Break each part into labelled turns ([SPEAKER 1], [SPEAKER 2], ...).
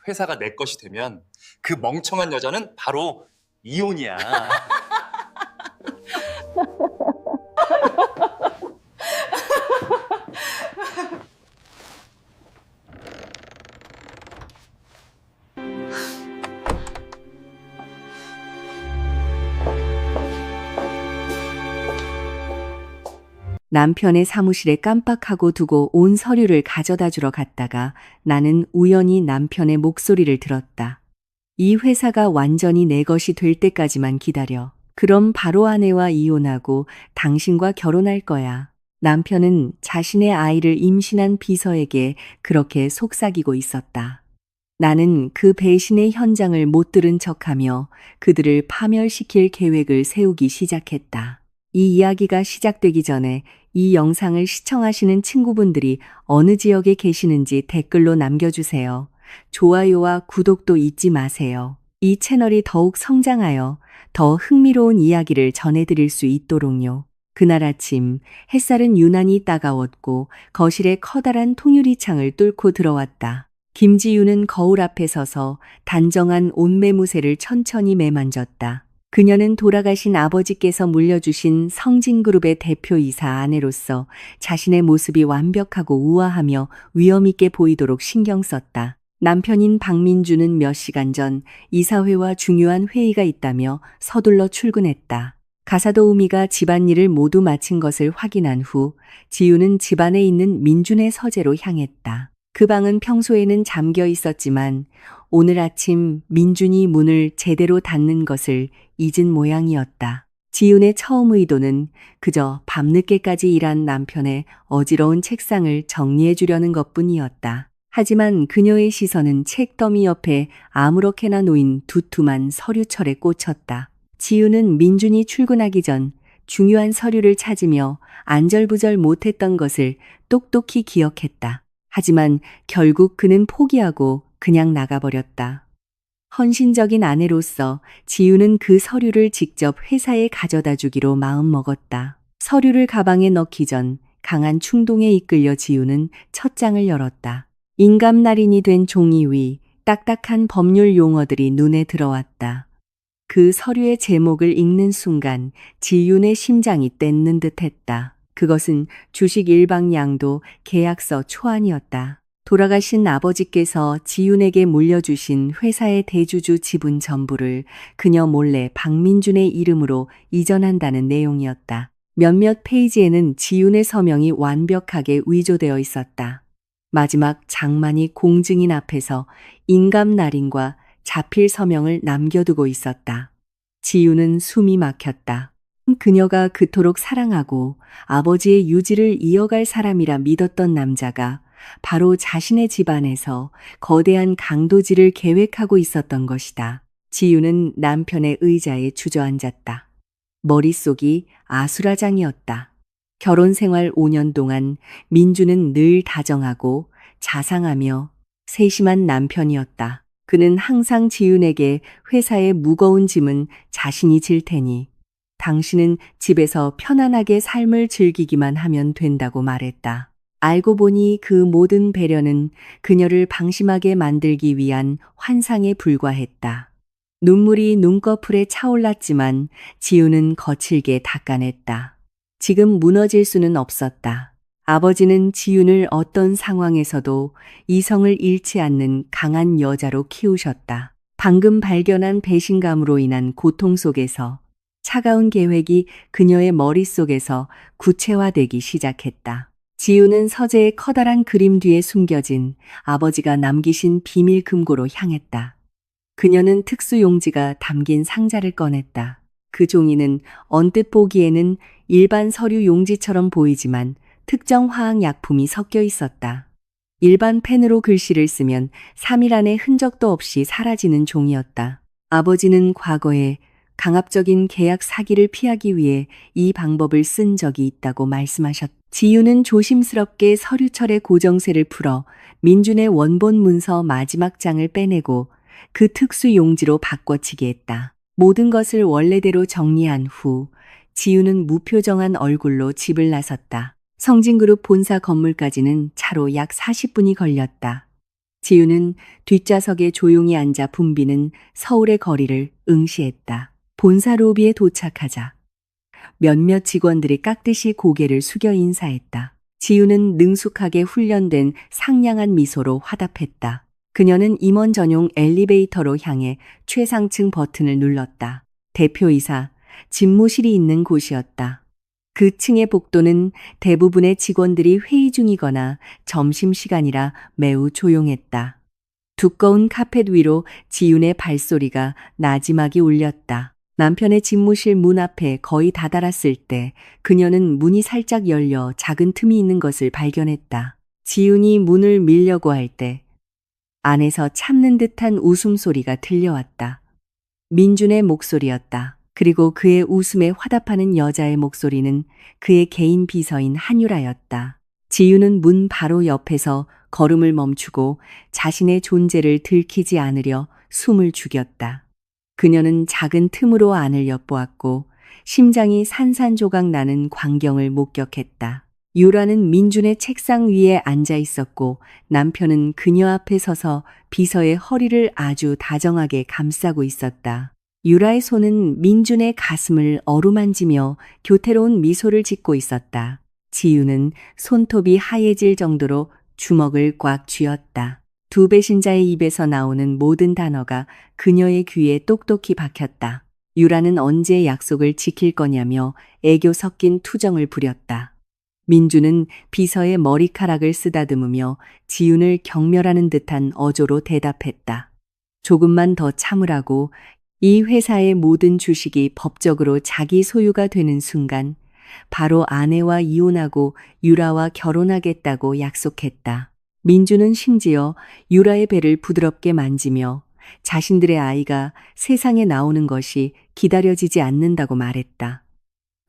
[SPEAKER 1] 회사가 내 것이 되면 그 멍청한 여자는 바로 이혼이야.
[SPEAKER 2] 남편의 사무실에 깜빡하고 두고 온 서류를 가져다 주러 갔다가 나는 우연히 남편의 목소리를 들었다. 이 회사가 완전히 내 것이 될 때까지만 기다려. 그럼 바로 아내와 이혼하고 당신과 결혼할 거야. 남편은 자신의 아이를 임신한 비서에게 그렇게 속삭이고 있었다. 나는 그 배신의 현장을 못 들은 척하며 그들을 파멸시킬 계획을 세우기 시작했다. 이 이야기가 시작되기 전에 이 영상을 시청하시는 친구분들이 어느 지역에 계시는지 댓글로 남겨주세요. 좋아요와 구독도 잊지 마세요. 이 채널이 더욱 성장하여 더 흥미로운 이야기를 전해드릴 수 있도록요. 그날 아침 햇살은 유난히 따가웠고 거실에 커다란 통유리창을 뚫고 들어왔다. 김지유는 거울 앞에 서서 단정한 옷매무새를 천천히 매만졌다. 그녀는 돌아가신 아버지께서 물려주신 성진그룹의 대표이사 아내로서 자신의 모습이 완벽하고 우아하며 위엄있게 보이도록 신경 썼다. 남편인 박민주는 몇 시간 전 이사회와 중요한 회의가 있다며 서둘러 출근했다. 가사도우미가 집안일을 모두 마친 것을 확인한 후 지유는 집안에 있는 민준의 서재로 향했다. 그 방은 평소에는 잠겨 있었지만 오늘 아침 민준이 문을 제대로 닫는 것을 잊은 모양이었다. 지윤의 처음 의도는 그저 밤늦게까지 일한 남편의 어지러운 책상을 정리해 주려는 것뿐이었다. 하지만 그녀의 시선은 책더미 옆에 아무렇게나 놓인 두툼한 서류철에 꽂혔다. 지윤은 민준이 출근하기 전 중요한 서류를 찾으며 안절부절 못했던 것을 똑똑히 기억했다. 하지만 결국 그는 포기하고 그냥 나가버렸다. 헌신적인 아내로서 지유는 그 서류를 직접 회사에 가져다 주기로 마음먹었다. 서류를 가방에 넣기 전 강한 충동에 이끌려 지유는 첫 장을 열었다. 인감날인이 된 종이 위 딱딱한 법률 용어들이 눈에 들어왔다. 그 서류의 제목을 읽는 순간 지윤의 심장이 떼는 듯했다. 그것은 주식 일방 양도 계약서 초안이었다. 돌아가신 아버지께서 지윤에게 물려주신 회사의 대주주 지분 전부를 그녀 몰래 박민준의 이름으로 이전한다는 내용이었다. 몇몇 페이지에는 지윤의 서명이 완벽하게 위조되어 있었다. 마지막 장만이 공증인 앞에서 인감날인과 자필 서명을 남겨두고 있었다. 지윤은 숨이 막혔다. 그녀가 그토록 사랑하고 아버지의 유지를 이어갈 사람이라 믿었던 남자가 바로 자신의 집안에서 거대한 강도질을 계획하고 있었던 것이다. 지유는 남편의 의자에 주저앉았다. 머릿속이 아수라장이었다. 결혼 생활 5년 동안 민주는 늘 다정하고 자상하며 세심한 남편이었다. 그는 항상 지윤에게 회사의 무거운 짐은 자신이 질 테니 당신은 집에서 편안하게 삶을 즐기기만 하면 된다고 말했다. 알고 보니 그 모든 배려는 그녀를 방심하게 만들기 위한 환상에 불과했다. 눈물이 눈꺼풀에 차올랐지만 지우는 거칠게 닦아냈다. 지금 무너질 수는 없었다. 아버지는 지윤을 어떤 상황에서도 이성을 잃지 않는 강한 여자로 키우셨다. 방금 발견한 배신감으로 인한 고통 속에서 차가운 계획이 그녀의 머릿속에서 구체화되기 시작했다. 지우는 서재의 커다란 그림 뒤에 숨겨진 아버지가 남기신 비밀 금고로 향했다. 그녀는 특수 용지가 담긴 상자를 꺼냈다. 그 종이는 언뜻 보기에는 일반 서류 용지처럼 보이지만 특정 화학약품이 섞여 있었다. 일반 펜으로 글씨를 쓰면 3일 안에 흔적도 없이 사라지는 종이었다. 아버지는 과거에 강압적인 계약 사기를 피하기 위해 이 방법을 쓴 적이 있다고 말씀하셨다. 지유는 조심스럽게 서류철의 고정세를 풀어 민준의 원본 문서 마지막 장을 빼내고 그 특수 용지로 바꿔치기 했다. 모든 것을 원래대로 정리한 후 지유는 무표정한 얼굴로 집을 나섰다. 성진그룹 본사 건물까지는 차로 약 40분이 걸렸다. 지우는 뒷좌석에 조용히 앉아 붐비는 서울의 거리를 응시했다. 본사 로비에 도착하자 몇몇 직원들이 깍듯이 고개를 숙여 인사했다. 지우는 능숙하게 훈련된 상냥한 미소로 화답했다. 그녀는 임원 전용 엘리베이터로 향해 최상층 버튼을 눌렀다. 대표이사, 집무실이 있는 곳이었다. 그 층의 복도는 대부분의 직원들이 회의 중이거나 점심시간이라 매우 조용했다. 두꺼운 카펫 위로 지윤의 발소리가 나지막이 울렸다. 남편의 집무실 문 앞에 거의 다다랐을 때 그녀는 문이 살짝 열려 작은 틈이 있는 것을 발견했다. 지윤이 문을 밀려고 할 때 안에서 참는 듯한 웃음소리가 들려왔다. 민준의 목소리였다. 그리고 그의 웃음에 화답하는 여자의 목소리는 그의 개인 비서인 한유라였다. 지유는 문 바로 옆에서 걸음을 멈추고 자신의 존재를 들키지 않으려 숨을 죽였다. 그녀는 작은 틈으로 안을 엿보았고 심장이 산산조각 나는 광경을 목격했다. 유라는 민준의 책상 위에 앉아 있었고 남편은 그녀 앞에 서서 비서의 허리를 아주 다정하게 감싸고 있었다. 유라의 손은 민준의 가슴을 어루만지며 교태로운 미소를 짓고 있었다. 지유는 손톱이 하얘질 정도로 주먹을 꽉 쥐었다. 두 배신자의 입에서 나오는 모든 단어가 그녀의 귀에 똑똑히 박혔다. 유라는 언제 약속을 지킬 거냐며 애교 섞인 투정을 부렸다. 민준은 비서의 머리카락을 쓰다듬으며 지윤을 경멸하는 듯한 어조로 대답했다. 조금만 더 참으라고. 이 회사의 모든 주식이 법적으로 자기 소유가 되는 순간 바로 아내와 이혼하고 유라와 결혼하겠다고 약속했다. 민주는 심지어 유라의 배를 부드럽게 만지며 자신들의 아이가 세상에 나오는 것이 기다려지지 않는다고 말했다.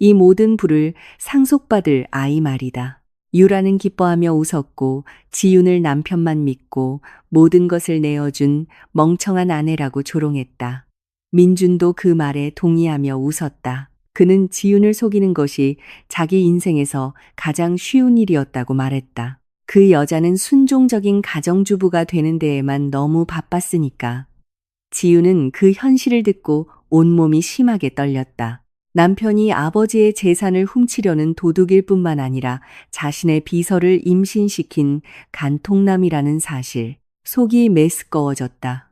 [SPEAKER 2] 이 모든 부를 상속받을 아이 말이다. 유라는 기뻐하며 웃었고 지윤을 남편만 믿고 모든 것을 내어준 멍청한 아내라고 조롱했다. 민준도 그 말에 동의하며 웃었다. 그는 지윤을 속이는 것이 자기 인생에서 가장 쉬운 일이었다고 말했다. 그 여자는 순종적인 가정주부가 되는 데에만 너무 바빴으니까. 지윤은 그 현실을 듣고 온몸이 심하게 떨렸다. 남편이 아버지의 재산을 훔치려는 도둑일 뿐만 아니라 자신의 비서를 임신시킨 간통남이라는 사실. 속이 메스꺼워졌다.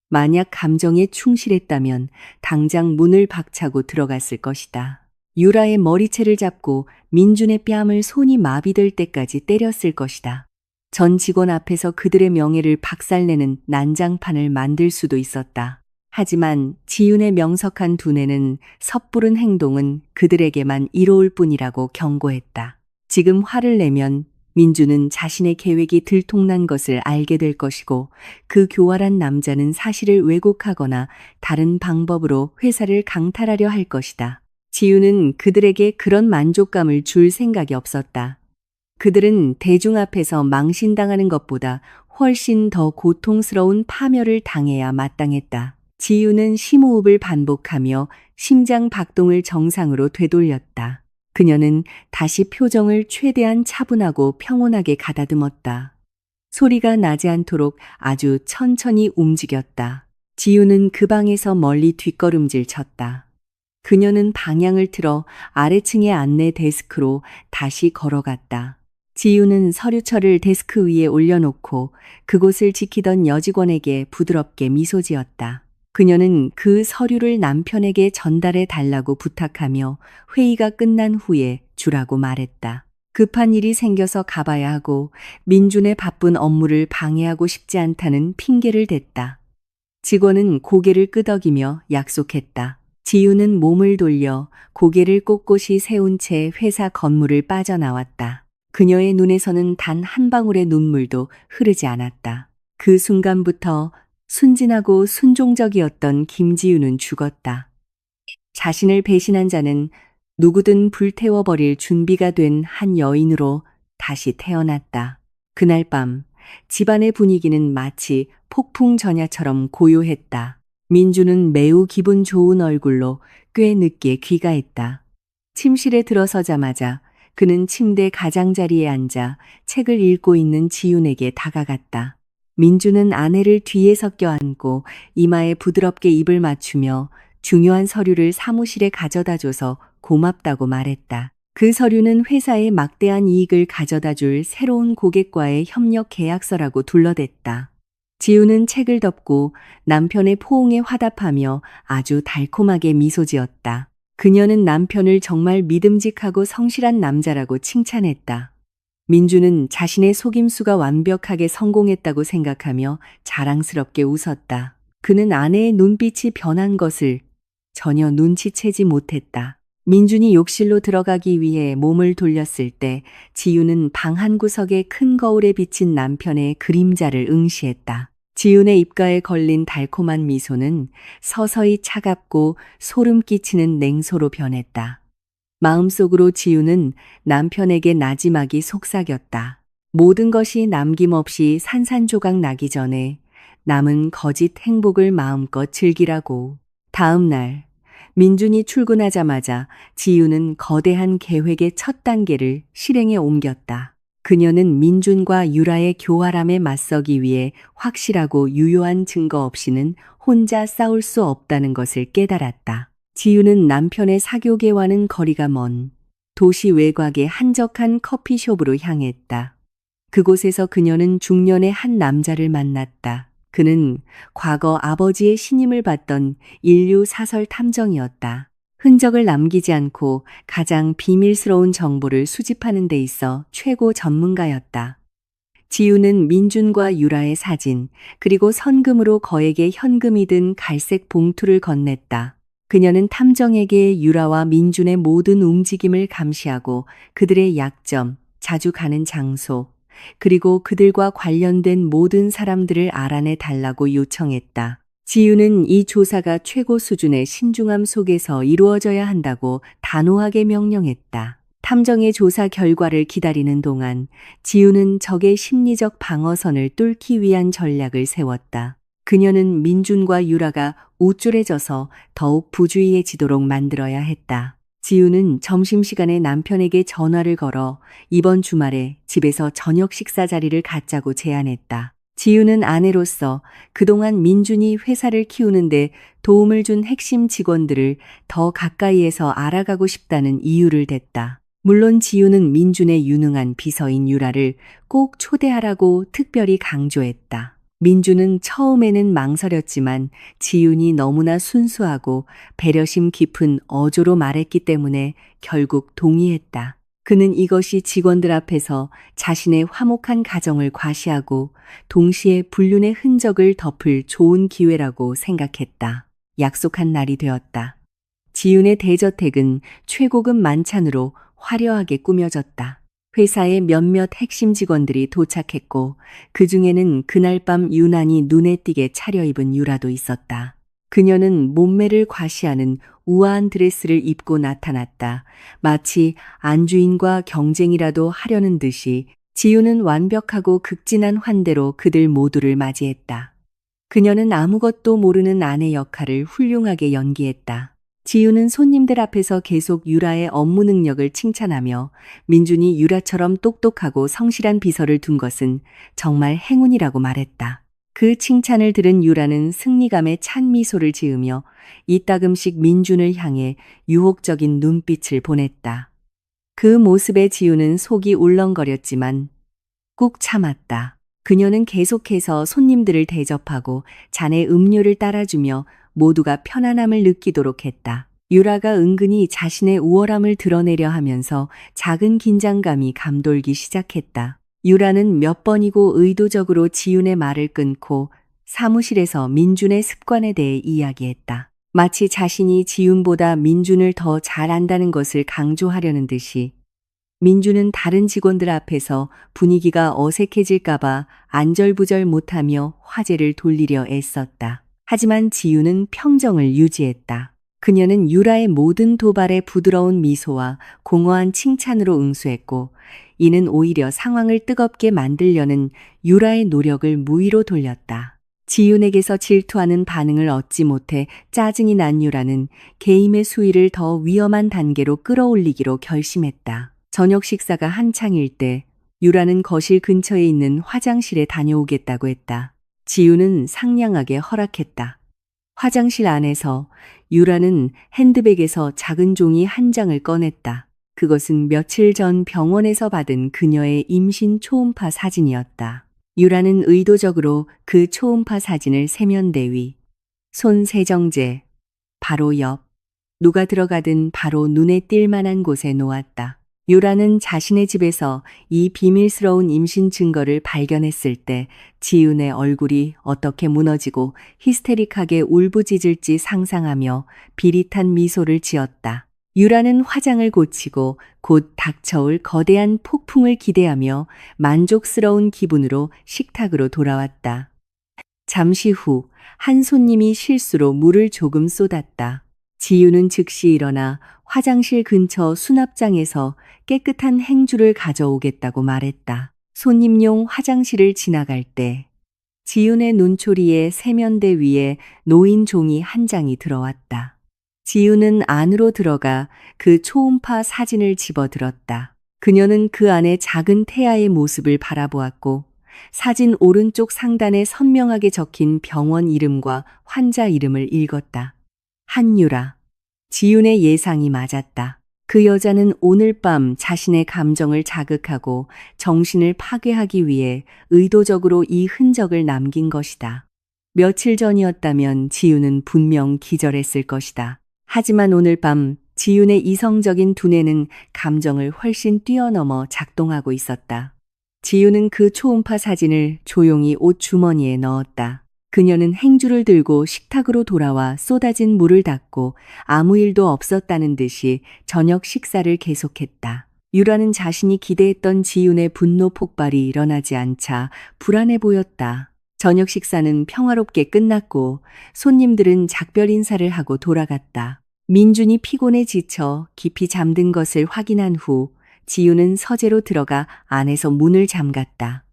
[SPEAKER 2] 만약 감정에 충실했다면 당장 문을 박차고 들어갔을 것이다. 유라의 머리채를 잡고 민준의 뺨을 손이 마비될 때까지 때렸을 것이다. 전 직원 앞에서 그들의 명예를 박살내는 난장판을 만들 수도 있었다. 하지만 지윤의 명석한 두뇌는 섣부른 행동은 그들에게만 이로울 뿐이라고 경고했다. 지금 화를 내면 민주는 자신의 계획이 들통난 것을 알게 될 것이고 그 교활한 남자는 사실을 왜곡하거나 다른 방법으로 회사를 강탈하려 할 것이다. 지윤은 그들에게 그런 만족감을 줄 생각이 없었다. 그들은 대중 앞에서 망신당하는 것보다 훨씬 더 고통스러운 파멸을 당해야 마땅했다. 지윤은 심호흡을 반복하며 심장 박동을 정상으로 되돌렸다. 그녀는 다시 표정을 최대한 차분하고 평온하게 가다듬었다. 소리가 나지 않도록 아주 천천히 움직였다. 지윤은 그 방에서 멀리 뒷걸음질 쳤다. 그녀는 방향을 틀어 아래층의 안내 데스크로 다시 걸어갔다. 지윤은 서류철을 데스크 위에 올려놓고 그곳을 지키던 여직원에게 부드럽게 미소 지었다. 그녀는 그 서류를 남편에게 전달해 달라고 부탁하며 회의가 끝난 후에 주라고 말했다. 급한 일이 생겨서 가봐야 하고 민준의 바쁜 업무를 방해하고 싶지 않다는 핑계를 댔다. 직원은 고개를 끄덕이며 약속했다. 지윤은 몸을 돌려 고개를 꼿꼿이 세운 채 회사 건물을 빠져나왔다. 그녀의 눈에서는 단 한 방울의 눈물도 흐르지 않았다. 그 순간부터 순진하고 순종적이었던 김지윤은 죽었다. 자신을 배신한 자는 누구든 불태워버릴 준비가 된 한 여인으로 다시 태어났다. 그날 밤 집안의 분위기는 마치 폭풍 전야처럼 고요했다. 민주는 매우 기분 좋은 얼굴로 꽤 늦게 귀가했다. 침실에 들어서자마자 그는 침대 가장자리에 앉아 책을 읽고 있는 지윤에게 다가갔다. 민주는 아내를 뒤에서 껴안고 이마에 부드럽게 입을 맞추며 중요한 서류를 사무실에 가져다 줘서 고맙다고 말했다. 그 서류는 회사에 막대한 이익을 가져다 줄 새로운 고객과의 협력 계약서라고 둘러댔다. 지우는 책을 덮고 남편의 포옹에 화답하며 아주 달콤하게 미소 지었다. 그녀는 남편을 정말 믿음직하고 성실한 남자라고 칭찬했다. 민주는 자신의 속임수가 완벽하게 성공했다고 생각하며 자랑스럽게 웃었다. 그는 아내의 눈빛이 변한 것을 전혀 눈치채지 못했다. 민준이 욕실로 들어가기 위해 몸을 돌렸을 때 지윤은 방 한 구석에 큰 거울에 비친 남편의 그림자를 응시했다. 지윤의 입가에 걸린 달콤한 미소는 서서히 차갑고 소름 끼치는 냉소로 변했다. 마음속으로 지윤은 남편에게 나지막이 속삭였다. 모든 것이 남김없이 산산조각 나기 전에 남은 거짓 행복을 마음껏 즐기라고. 다음 날 민준이 출근하자마자 지윤은 거대한 계획의 첫 단계를 실행에 옮겼다. 그녀는 민준과 유라의 교활함에 맞서기 위해 확실하고 유효한 증거 없이는 혼자 싸울 수 없다는 것을 깨달았다. 지윤은 남편의 사교계와는 거리가 먼 도시 외곽의 한적한 커피숍으로 향했다. 그곳에서 그녀는 중년의 한 남자를 만났다. 그는 과거 아버지의 신임을 받던 인류 사설 탐정이었다. 흔적을 남기지 않고 가장 비밀스러운 정보를 수집하는 데 있어 최고 전문가였다. 지우는 민준과 유라의 사진, 그리고 선금으로 거액의 현금이 든 갈색 봉투를 건넸다. 그녀는 탐정에게 유라와 민준의 모든 움직임을 감시하고 그들의 약점, 자주 가는 장소, 그리고 그들과 관련된 모든 사람들을 알아내 달라고 요청했다. 지유는 이 조사가 최고 수준의 신중함 속에서 이루어져야 한다고 단호하게 명령했다. 탐정의 조사 결과를 기다리는 동안 지유는 적의 심리적 방어선을 뚫기 위한 전략을 세웠다. 그녀는 민준과 유라가 우쭐해져서 더욱 부주의해지도록 만들어야 했다. 지우는 점심시간에 남편에게 전화를 걸어 이번 주말에 집에서 저녁 식사 자리를 갖자고 제안했다. 지우는 아내로서 그동안 민준이 회사를 키우는데 도움을 준 핵심 직원들을 더 가까이에서 알아가고 싶다는 이유를 댔다. 물론 지우는 민준의 유능한 비서인 유라를 꼭 초대하라고 특별히 강조했다. 민준은 처음에는 망설였지만 지윤이 너무나 순수하고 배려심 깊은 어조로 말했기 때문에 결국 동의했다. 그는 이것이 직원들 앞에서 자신의 화목한 가정을 과시하고 동시에 불륜의 흔적을 덮을 좋은 기회라고 생각했다. 약속한 날이 되었다. 지윤의 대저택은 최고급 만찬으로 화려하게 꾸며졌다. 회사의 몇몇 핵심 직원들이 도착했고 그 중에는 그날 밤 유난히 눈에 띄게 차려입은 유라도 있었다. 그녀는 몸매를 과시하는 우아한 드레스를 입고 나타났다. 마치 안주인과 경쟁이라도 하려는 듯이 지유는 완벽하고 극진한 환대로 그들 모두를 맞이했다. 그녀는 아무것도 모르는 아내 역할을 훌륭하게 연기했다. 지유는 손님들 앞에서 계속 유라의 업무 능력을 칭찬하며 민준이 유라처럼 똑똑하고 성실한 비서를 둔 것은 정말 행운이라고 말했다. 그 칭찬을 들은 유라는 승리감에 찬 미소를 지으며 이따금씩 민준을 향해 유혹적인 눈빛을 보냈다. 그 모습에 지유는 속이 울렁거렸지만 꾹 참았다. 그녀는 계속해서 손님들을 대접하고 잔에 음료를 따라주며 모두가 편안함을 느끼도록 했다. 유라가 은근히 자신의 우월함을 드러내려 하면서 작은 긴장감이 감돌기 시작했다. 유라는 몇 번이고 의도적으로 지윤의 말을 끊고 사무실에서 민준의 습관에 대해 이야기했다. 마치 자신이 지윤보다 민준을 더 잘 안다는 것을 강조하려는 듯이. 민준은 다른 직원들 앞에서 분위기가 어색해질까봐 안절부절 못하며 화제를 돌리려 애썼다. 하지만 지유는 평정을 유지했다. 그녀는 유라의 모든 도발에 부드러운 미소와 공허한 칭찬으로 응수했고 이는 오히려 상황을 뜨겁게 만들려는 유라의 노력을 무위로 돌렸다. 지윤에게서 질투하는 반응을 얻지 못해 짜증이 난 유라는 개임의 수위를 더 위험한 단계로 끌어올리기로 결심했다. 저녁 식사가 한창일 때 유라는 거실 근처에 있는 화장실에 다녀오겠다고 했다. 지우는 상냥하게 허락했다. 화장실 안에서 유라는 핸드백에서 작은 종이 한 장을 꺼냈다. 그것은 며칠 전 병원에서 받은 그녀의 임신 초음파 사진이었다. 유라는 의도적으로 그 초음파 사진을 세면대 위, 손 세정제, 바로 옆, 누가 들어가든 바로 눈에 띌 만한 곳에 놓았다. 유라는 자신의 집에서 이 비밀스러운 임신 증거를 발견했을 때 지윤의 얼굴이 어떻게 무너지고 히스테릭하게 울부짖을지 상상하며 비릿한 미소를 지었다. 유라는 화장을 고치고 곧 닥쳐올 거대한 폭풍을 기대하며 만족스러운 기분으로 식탁으로 돌아왔다. 잠시 후 한 손님이 실수로 물을 조금 쏟았다. 지유는 즉시 일어나 화장실 근처 수납장에서 깨끗한 행주를 가져오겠다고 말했다. 손님용 화장실을 지나갈 때 지윤의 눈초리에 세면대 위에 놓인 종이 한 장이 들어왔다. 지윤은 안으로 들어가 그 초음파 사진을 집어들었다. 그녀는 그 안에 작은 태아의 모습을 바라보았고 사진 오른쪽 상단에 선명하게 적힌 병원 이름과 환자 이름을 읽었다. 한유라. 지윤의 예상이 맞았다. 그 여자는 오늘 밤 자신의 감정을 자극하고 정신을 파괴하기 위해 의도적으로 이 흔적을 남긴 것이다. 며칠 전이었다면 지윤은 분명 기절했을 것이다. 하지만 오늘 밤 지윤의 이성적인 두뇌는 감정을 훨씬 뛰어넘어 작동하고 있었다. 지윤은 그 초음파 사진을 조용히 옷 주머니에 넣었다. 그녀는 행주를 들고 식탁으로 돌아와 쏟아진 물을 닦고 아무 일도 없었다는 듯이 저녁 식사를 계속했다. 유라는 자신이 기대했던 지윤의 분노 폭발이 일어나지 않자 불안해 보였다. 저녁 식사는 평화롭게 끝났고 손님들은 작별 인사를 하고 돌아갔다. 민준이 피곤에 지쳐 깊이 잠든 것을 확인한 후 지윤은 서재로 들어가 안에서 문을 잠갔다.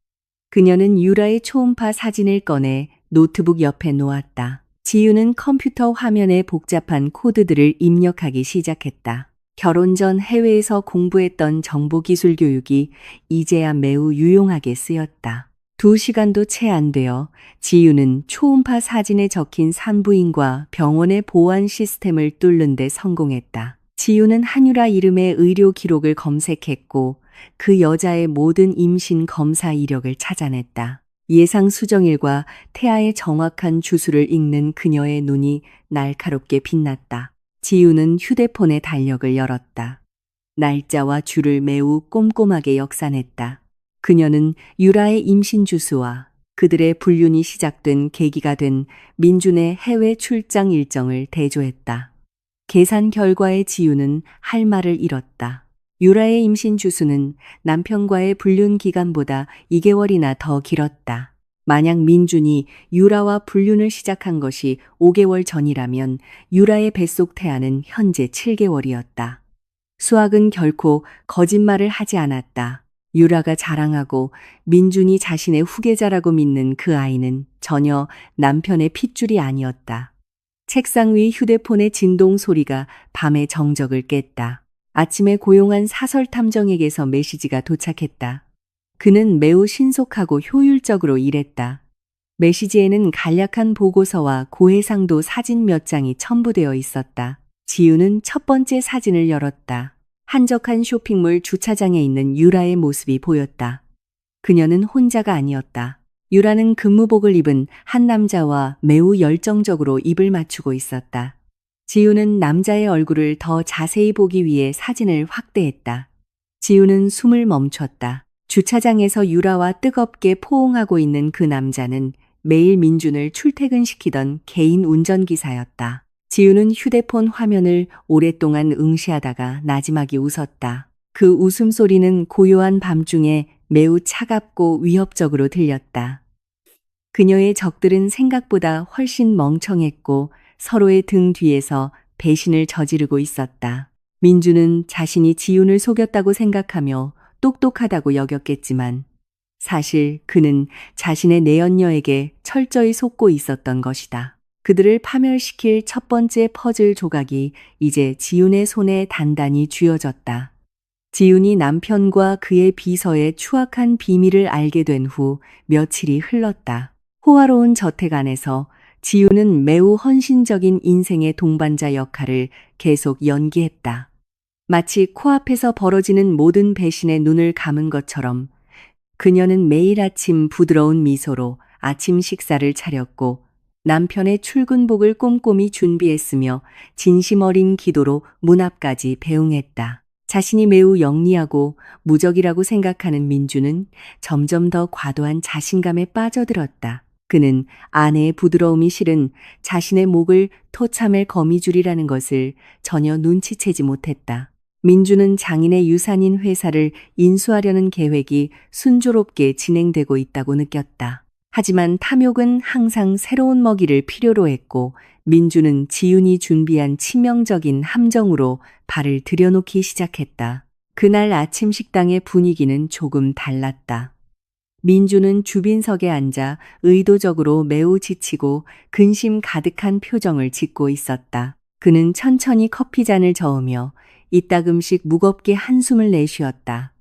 [SPEAKER 2] 그녀는 유라의 초음파 사진을 꺼내 노트북 옆에 놓았다. 지윤은 컴퓨터 화면에 복잡한 코드들을 입력하기 시작했다. 결혼 전 해외에서 공부했던 정보기술 교육이 이제야 매우 유용하게 쓰였다. 2시간도 채 안 되어 지윤은 초음파 사진에 적힌 산부인과 병원의 보안 시스템을 뚫는 데 성공했다. 지윤은 한유라 이름의 의료 기록을 검색했고 그 여자의 모든 임신 검사 이력을 찾아냈다. 예상 수정일과 태아의 정확한 주수를 읽는 그녀의 눈이 날카롭게 빛났다. 지윤은 휴대폰의 달력을 열었다. 날짜와 주를 매우 꼼꼼하게 역산했다. 그녀는 유라의 임신 주수와 그들의 불륜이 시작된 계기가 된 민준의 해외 출장 일정을 대조했다. 계산 결과에 지윤은 할 말을 잃었다. 유라의 임신 주수는 남편과의 불륜 기간보다 2개월이나 더 길었다. 만약 민준이 유라와 불륜을 시작한 것이 5개월 전이라면 유라의 뱃속 태아는 현재 7개월이었다. 수학은 결코 거짓말을 하지 않았다. 유라가 자랑하고 민준이 자신의 후계자라고 믿는 그 아이는 전혀 남편의 핏줄이 아니었다. 책상 위 휴대폰의 진동 소리가 밤의 정적을 깼다. 아침에 고용한 사설 탐정에게서 메시지가 도착했다. 그는 매우 신속하고 효율적으로 일했다. 메시지에는 간략한 보고서와 고해상도 사진 몇 장이 첨부되어 있었다. 지윤은 첫 번째 사진을 열었다. 한적한 쇼핑몰 주차장에 있는 유라의 모습이 보였다. 그녀는 혼자가 아니었다. 유라는 근무복을 입은 한 남자와 매우 열정적으로 입을 맞추고 있었다. 지윤은 남자의 얼굴을 더 자세히 보기 위해 사진을 확대했다. 지윤은 숨을 멈췄다. 주차장에서 유라와 뜨겁게 포옹하고 있는 그 남자는 매일 민준을 출퇴근시키던 개인 운전기사였다. 지윤은 휴대폰 화면을 오랫동안 응시하다가 나지막이 웃었다. 그 웃음소리는 고요한 밤중에 매우 차갑고 위협적으로 들렸다. 그녀의 적들은 생각보다 훨씬 멍청했고 서로의 등 뒤에서 배신을 저지르고 있었다. 민주는 자신이 지윤을 속였다고 생각하며 똑똑하다고 여겼겠지만 사실 그는 자신의 내연녀에게 철저히 속고 있었던 것이다. 그들을 파멸시킬 첫 번째 퍼즐 조각이 이제 지윤의 손에 단단히 쥐어졌다. 지훈이 남편과 그의 비서의 추악한 비밀을 알게 된 후 며칠이 흘렀다. 호화로운 저택 안에서 지훈은 매우 헌신적인 인생의 동반자 역할을 계속 연기했다. 마치 코앞에서 벌어지는 모든 배신에 눈을 감은 것처럼 그녀는 매일 아침 부드러운 미소로 아침 식사를 차렸고 남편의 출근복을 꼼꼼히 준비했으며 진심 어린 기도로 문 앞까지 배웅했다. 자신이 매우 영리하고 무적이라고 생각하는 민주는 점점 더 과도한 자신감에 빠져들었다. 그는 아내의 부드러움이 실은 자신의 목을 토참의 거미줄이라는 것을 전혀 눈치채지 못했다. 민주는 장인의 유산인 회사를 인수하려는 계획이 순조롭게 진행되고 있다고 느꼈다. 하지만 탐욕은 항상 새로운 먹이를 필요로 했고 민주는 지훈이 준비한 치명적인 함정으로 발을 들여놓기 시작했다. 그날 아침 식당의 분위기는 조금 달랐다. 민주는 주빈석에 앉아 의도적으로 매우 지치고 근심 가득한 표정을 짓고 있었다. 그는 천천히 커피잔을 저으며 이따금씩 무겁게 한숨을 내쉬었다.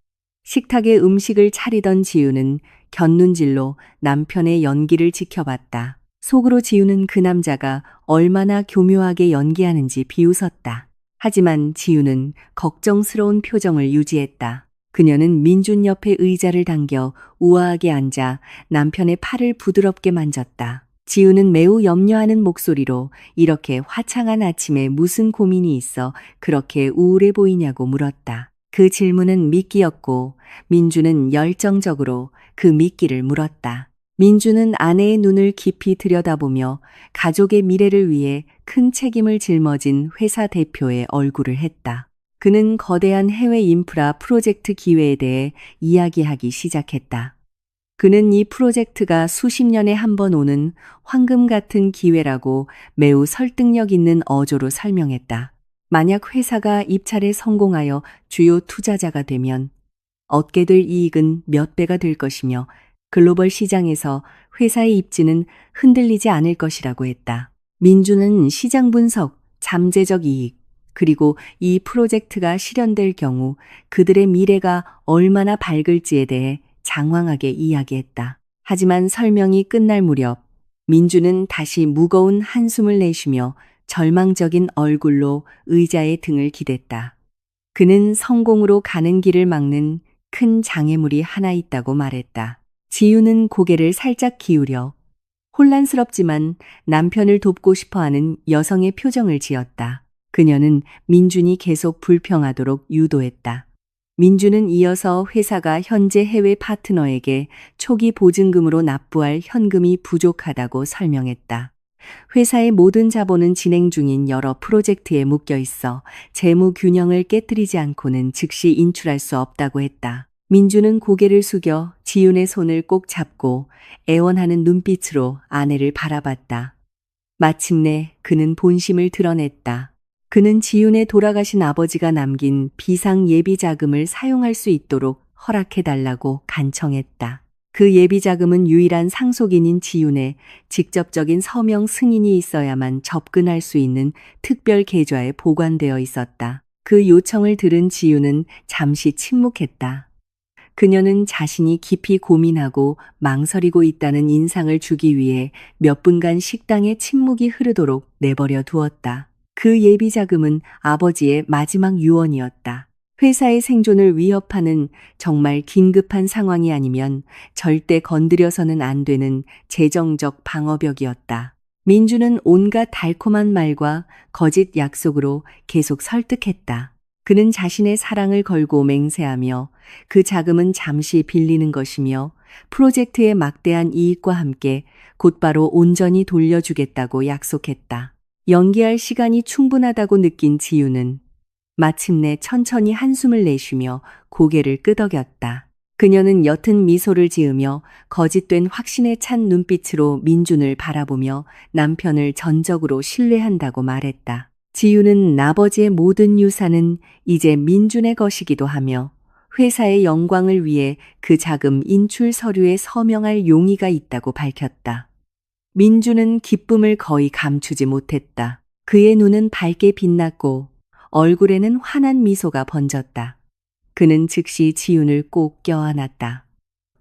[SPEAKER 2] 식탁에 음식을 차리던 지우는 곁눈질로 남편의 연기를 지켜봤다. 속으로 지우는 그 남자가 얼마나 교묘하게 연기하는지 비웃었다. 하지만 지우는 걱정스러운 표정을 유지했다. 그녀는 민준 옆에 의자를 당겨 우아하게 앉아 남편의 팔을 부드럽게 만졌다. 지우는 매우 염려하는 목소리로 이렇게 화창한 아침에 무슨 고민이 있어 그렇게 우울해 보이냐고 물었다. 그 질문은 미끼였고 민주는 열정적으로 그 미끼를 물었다. 민주는 아내의 눈을 깊이 들여다보며 가족의 미래를 위해 큰 책임을 짊어진 회사 대표의 얼굴을 했다. 그는 거대한 해외 인프라 프로젝트 기회에 대해 이야기하기 시작했다. 그는 이 프로젝트가 수십 년에 한 번 오는 황금 같은 기회라고 매우 설득력 있는 어조로 설명했다. 만약 회사가 입찰에 성공하여 주요 투자자가 되면 얻게 될 이익은 몇 배가 될 것이며 글로벌 시장에서 회사의 입지는 흔들리지 않을 것이라고 했다. 민주는 시장 분석, 잠재적 이익, 그리고 이 프로젝트가 실현될 경우 그들의 미래가 얼마나 밝을지에 대해 장황하게 이야기했다. 하지만 설명이 끝날 무렵 민주는 다시 무거운 한숨을 내쉬며 절망적인 얼굴로 의자의 등을 기댔다. 그는 성공으로 가는 길을 막는 큰 장애물이 하나 있다고 말했다. 지우는 고개를 살짝 기울여 혼란스럽지만 남편을 돕고 싶어하는 여성의 표정을 지었다. 그녀는 민준이 계속 불평하도록 유도했다. 민주는 이어서 회사가 현재 해외 파트너에게 초기 보증금으로 납부할 현금이 부족하다고 설명했다. 회사의 모든 자본은 진행 중인 여러 프로젝트에 묶여 있어 재무 균형을 깨뜨리지 않고는 즉시 인출할 수 없다고 했다. 민주는 고개를 숙여 지훈의 손을 꼭 잡고 애원하는 눈빛으로 아내를 바라봤다. 마침내 그는 본심을 드러냈다. 그는 지훈의 돌아가신 아버지가 남긴 비상 예비 자금을 사용할 수 있도록 허락해달라고 간청했다. 그 예비 자금은 유일한 상속인인 지훈의 직접적인 서명 승인이 있어야만 접근할 수 있는 특별 계좌에 보관되어 있었다. 그 요청을 들은 지훈은 잠시 침묵했다. 그녀는 자신이 깊이 고민하고 망설이고 있다는 인상을 주기 위해 몇 분간 식당에 침묵이 흐르도록 내버려 두었다. 그 예비 자금은 아버지의 마지막 유언이었다. 회사의 생존을 위협하는 정말 긴급한 상황이 아니면 절대 건드려서는 안 되는 재정적 방어벽이었다. 민주는 온갖 달콤한 말과 거짓 약속으로 계속 설득했다. 그는 자신의 사랑을 걸고 맹세하며 그 자금은 잠시 빌리는 것이며 프로젝트의 막대한 이익과 함께 곧바로 온전히 돌려주겠다고 약속했다. 연기할 시간이 충분하다고 느낀 지우는 마침내 천천히 한숨을 내쉬며 고개를 끄덕였다. 그녀는 옅은 미소를 지으며 거짓된 확신에 찬 눈빛으로 민준을 바라보며 남편을 전적으로 신뢰한다고 말했다. 지우는 아버지의 모든 유산은 이제 민준의 것이기도 하며 회사의 영광을 위해 그 자금 인출 서류에 서명할 용의가 있다고 밝혔다. 민주는 기쁨을 거의 감추지 못했다. 그의 눈은 밝게 빛났고 얼굴에는 환한 미소가 번졌다. 그는 즉시 지윤을 꼭 껴안았다.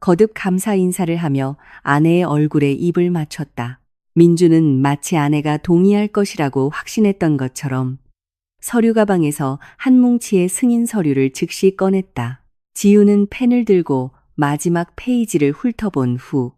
[SPEAKER 2] 거듭 감사 인사를 하며 아내의 얼굴에 입을 맞췄다. 민주는 마치 아내가 동의할 것이라고 확신했던 것처럼 서류 가방에서 한 뭉치의 승인 서류를 즉시 꺼냈다. 지윤은 펜을 들고 마지막 페이지를 훑어본 후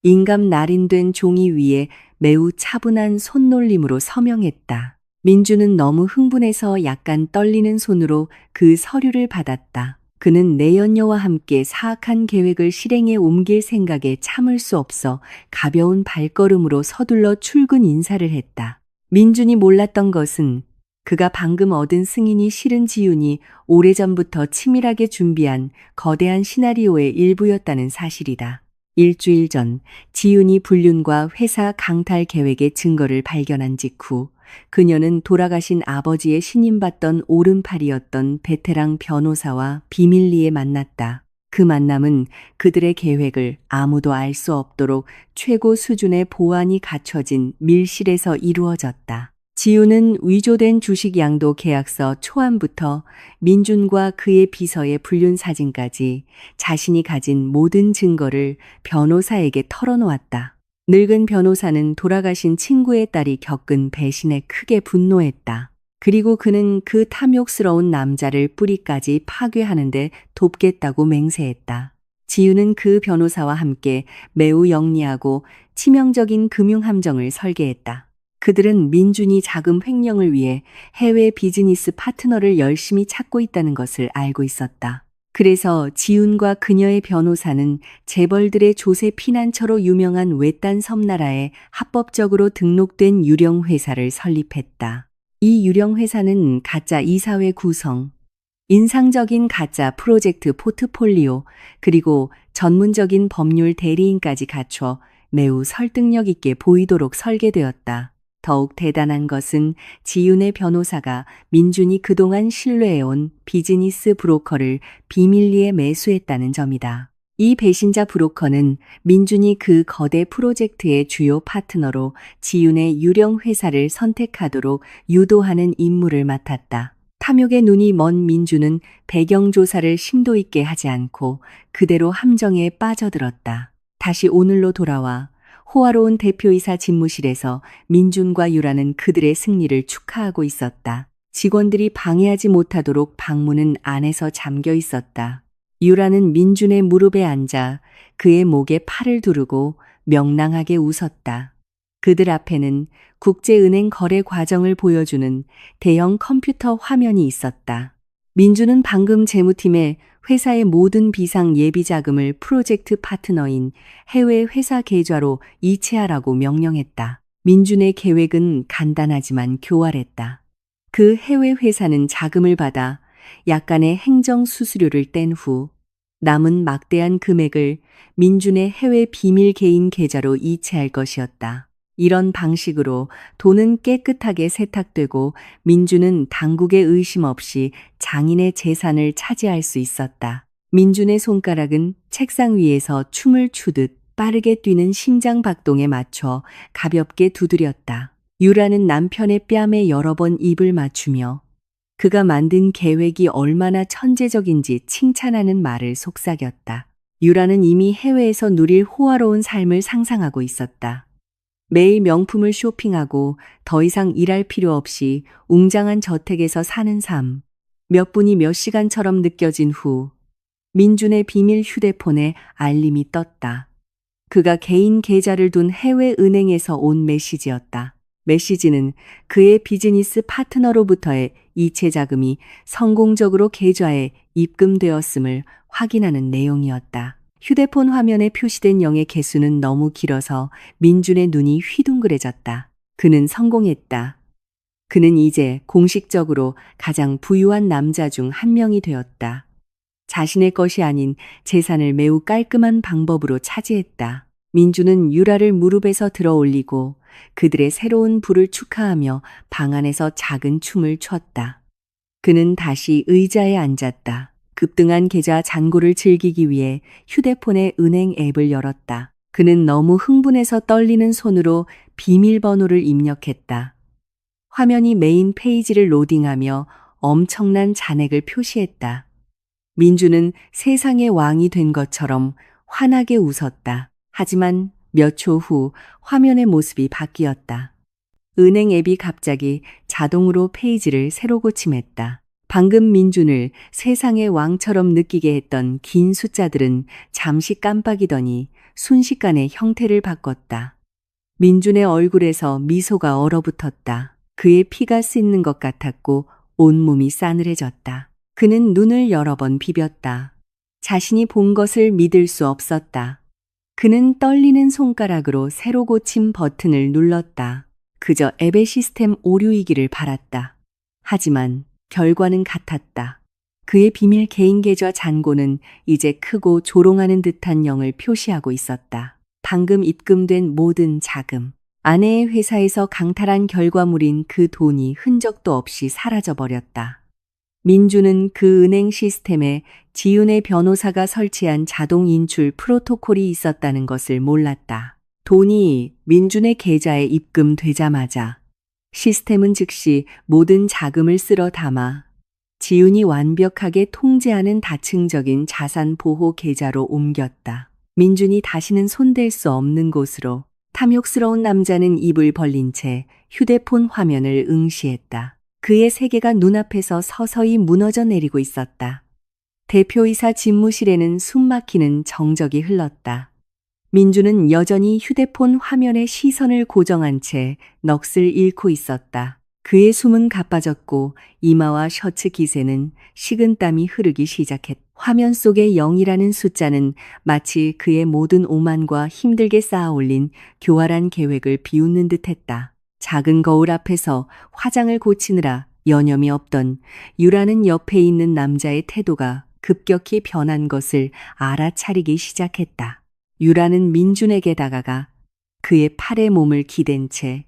[SPEAKER 2] 인감 날인된 종이 위에 매우 차분한 손놀림으로 서명했다. 민주는 너무 흥분해서 약간 떨리는 손으로 그 서류를 받았다. 그는 내연녀와 함께 사악한 계획을 실행에 옮길 생각에 참을 수 없어 가벼운 발걸음으로 서둘러 출근 인사를 했다. 민준이 몰랐던 것은 그가 방금 얻은 승인이 실은 지윤이 오래전부터 치밀하게 준비한 거대한 시나리오의 일부였다는 사실이다. 일주일 전 지윤이 불륜과 회사 강탈 계획의 증거를 발견한 직후 그녀는 돌아가신 아버지의 신임받던 오른팔이었던 베테랑 변호사와 비밀리에 만났다. 그 만남은 그들의 계획을 아무도 알 수 없도록 최고 수준의 보안이 갖춰진 밀실에서 이루어졌다. 지우는 위조된 주식 양도 계약서 초안부터 민준과 그의 비서의 불륜 사진까지 자신이 가진 모든 증거를 변호사에게 털어놓았다. 늙은 변호사는 돌아가신 친구의 딸이 겪은 배신에 크게 분노했다. 그리고 그는 그 탐욕스러운 남자를 뿌리까지 파괴하는데 돕겠다고 맹세했다. 지우는 그 변호사와 함께 매우 영리하고 치명적인 금융함정을 설계했다. 그들은 민준이 자금 횡령을 위해 해외 비즈니스 파트너를 열심히 찾고 있다는 것을 알고 있었다. 그래서 지훈과 그녀의 변호사는 재벌들의 조세 피난처로 유명한 외딴 섬나라에 합법적으로 등록된 유령 회사를 설립했다. 이 유령 회사는 가짜 이사회 구성, 인상적인 가짜 프로젝트 포트폴리오, 그리고 전문적인 법률 대리인까지 갖춰 매우 설득력 있게 보이도록 설계되었다. 더욱 대단한 것은 지윤의 변호사가 민준이 그동안 신뢰해온 비즈니스 브로커를 비밀리에 매수했다는 점이다. 이 배신자 브로커는 민준이 그 거대 프로젝트의 주요 파트너로 지윤의 유령 회사를 선택하도록 유도하는 임무를 맡았다. 탐욕의 눈이 먼 민준은 배경조사를 심도 있게 하지 않고 그대로 함정에 빠져들었다. 다시 오늘로 돌아와 호화로운 대표이사 집무실에서 민준과 유라는 그들의 승리를 축하하고 있었다. 직원들이 방해하지 못하도록 방문은 안에서 잠겨 있었다. 유라는 민준의 무릎에 앉아 그의 목에 팔을 두르고 명랑하게 웃었다. 그들 앞에는 국제은행 거래 과정을 보여주는 대형 컴퓨터 화면이 있었다. 민준은 방금 재무팀에 회사의 모든 비상 예비 자금을 프로젝트 파트너인 해외 회사 계좌로 이체하라고 명령했다. 민준의 계획은 간단하지만 교활했다. 그 해외 회사는 자금을 받아 약간의 행정 수수료를 뗀 후 남은 막대한 금액을 민준의 해외 비밀 개인 계좌로 이체할 것이었다. 이런 방식으로 돈은 깨끗하게 세탁되고 민준은 당국의 의심 없이 장인의 재산을 차지할 수 있었다. 민준의 손가락은 책상 위에서 춤을 추듯 빠르게 뛰는 심장 박동에 맞춰 가볍게 두드렸다. 유라는 남편의 뺨에 여러 번 입을 맞추며 그가 만든 계획이 얼마나 천재적인지 칭찬하는 말을 속삭였다. 유라는 이미 해외에서 누릴 호화로운 삶을 상상하고 있었다. 매일 명품을 쇼핑하고 더 이상 일할 필요 없이 웅장한 저택에서 사는 삶. 몇 분이 몇 시간처럼 느껴진 후 민준의 비밀 휴대폰에 알림이 떴다. 그가 개인 계좌를 둔 해외 은행에서 온 메시지였다. 메시지는 그의 비즈니스 파트너로부터의 이체 자금이 성공적으로 계좌에 입금되었음을 확인하는 내용이었다. 휴대폰 화면에 표시된 0의 개수는 너무 길어서 민준의 눈이 휘둥그레졌다. 그는 성공했다. 그는 이제 공식적으로 가장 부유한 남자 중 한 명이 되었다. 자신의 것이 아닌 재산을 매우 깔끔한 방법으로 차지했다. 민준은 유라를 무릎에서 들어 올리고 그들의 새로운 부를 축하하며 방 안에서 작은 춤을 췄다. 그는 다시 의자에 앉았다. 급등한 계좌 잔고를 즐기기 위해 휴대폰의 은행 앱을 열었다. 그는 너무 흥분해서 떨리는 손으로 비밀번호를 입력했다. 화면이 메인 페이지를 로딩하며 엄청난 잔액을 표시했다. 민주는 세상의 왕이 된 것처럼 환하게 웃었다. 하지만 몇 초 후 화면의 모습이 바뀌었다. 은행 앱이 갑자기 자동으로 페이지를 새로 고침했다. 방금 민준을 세상의 왕처럼 느끼게 했던 긴 숫자들은 잠시 깜빡이더니 순식간에 형태를 바꿨다. 민준의 얼굴에서 미소가 얼어붙었다. 그의 피가 씻는 것 같았고 온몸이 싸늘해졌다. 그는 눈을 여러 번 비볐다. 자신이 본 것을 믿을 수 없었다. 그는 떨리는 손가락으로 새로 고친 버튼을 눌렀다. 그저 앱의 시스템 오류이기를 바랐다. 하지만 결과는 같았다. 그의 비밀 개인 계좌 잔고는 이제 크고 조롱하는 듯한 0을 표시하고 있었다. 방금 입금된 모든 자금, 아내의 회사에서 강탈한 결과물인 그 돈이 흔적도 없이 사라져버렸다. 민주는 그 은행 시스템에 지윤의 변호사가 설치한 자동 인출 프로토콜이 있었다는 것을 몰랐다. 돈이 민준의 계좌에 입금되자마자 시스템은 즉시 모든 자금을 쓸어 담아 지윤이 완벽하게 통제하는 다층적인 자산 보호 계좌로 옮겼다. 민준이 다시는 손댈 수 없는 곳으로. 탐욕스러운 남자는 입을 벌린 채 휴대폰 화면을 응시했다. 그의 세계가 눈앞에서 서서히 무너져 내리고 있었다. 대표이사 집무실에는 숨막히는 정적이 흘렀다. 민주는 여전히 휴대폰 화면에 시선을 고정한 채 넋을 잃고 있었다. 그의 숨은 가빠졌고 이마와 셔츠 기세는 식은땀이 흐르기 시작했다. 화면 속의 0이라는 숫자는 마치 그의 모든 오만과 힘들게 쌓아올린 교활한 계획을 비웃는 듯했다. 작은 거울 앞에서 화장을 고치느라 여념이 없던 유라는 옆에 있는 남자의 태도가 급격히 변한 것을 알아차리기 시작했다. 유라는 민준에게 다가가 그의 팔에 몸을 기댄 채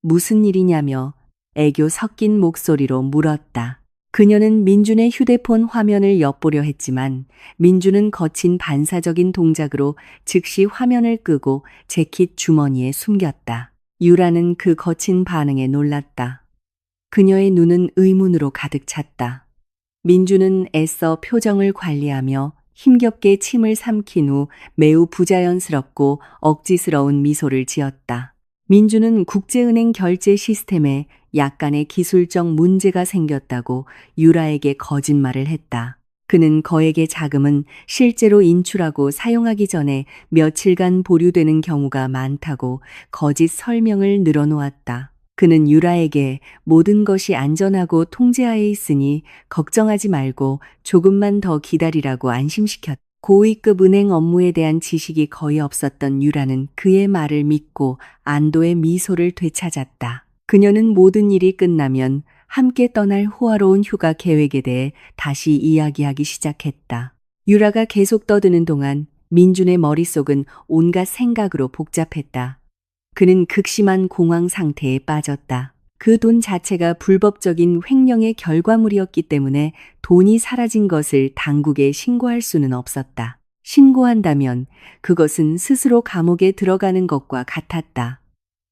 [SPEAKER 2] 무슨 일이냐며 애교 섞인 목소리로 물었다. 그녀는 민준의 휴대폰 화면을 엿보려 했지만 민준은 거친 반사적인 동작으로 즉시 화면을 끄고 재킷 주머니에 숨겼다. 유라는 그 거친 반응에 놀랐다. 그녀의 눈은 의문으로 가득 찼다. 민준은 애써 표정을 관리하며 힘겹게 침을 삼킨 후 매우 부자연스럽고 억지스러운 미소를 지었다. 민준은 국제은행 결제 시스템에 약간의 기술적 문제가 생겼다고 유라에게 거짓말을 했다. 그는 거액의 자금은 실제로 인출하고 사용하기 전에 며칠간 보류되는 경우가 많다고 거짓 설명을 늘어놓았다. 그는 유라에게 모든 것이 안전하고 통제하에 있으니 걱정하지 말고 조금만 더 기다리라고 안심시켰다. 고위급 은행 업무에 대한 지식이 거의 없었던 유라는 그의 말을 믿고 안도의 미소를 되찾았다. 그녀는 모든 일이 끝나면 함께 떠날 호화로운 휴가 계획에 대해 다시 이야기하기 시작했다. 유라가 계속 떠드는 동안 민준의 머릿속은 온갖 생각으로 복잡했다. 그는 극심한 공황 상태에 빠졌다. 그 돈 자체가 불법적인 횡령의 결과물이었기 때문에 돈이 사라진 것을 당국에 신고할 수는 없었다. 신고한다면 그것은 스스로 감옥에 들어가는 것과 같았다.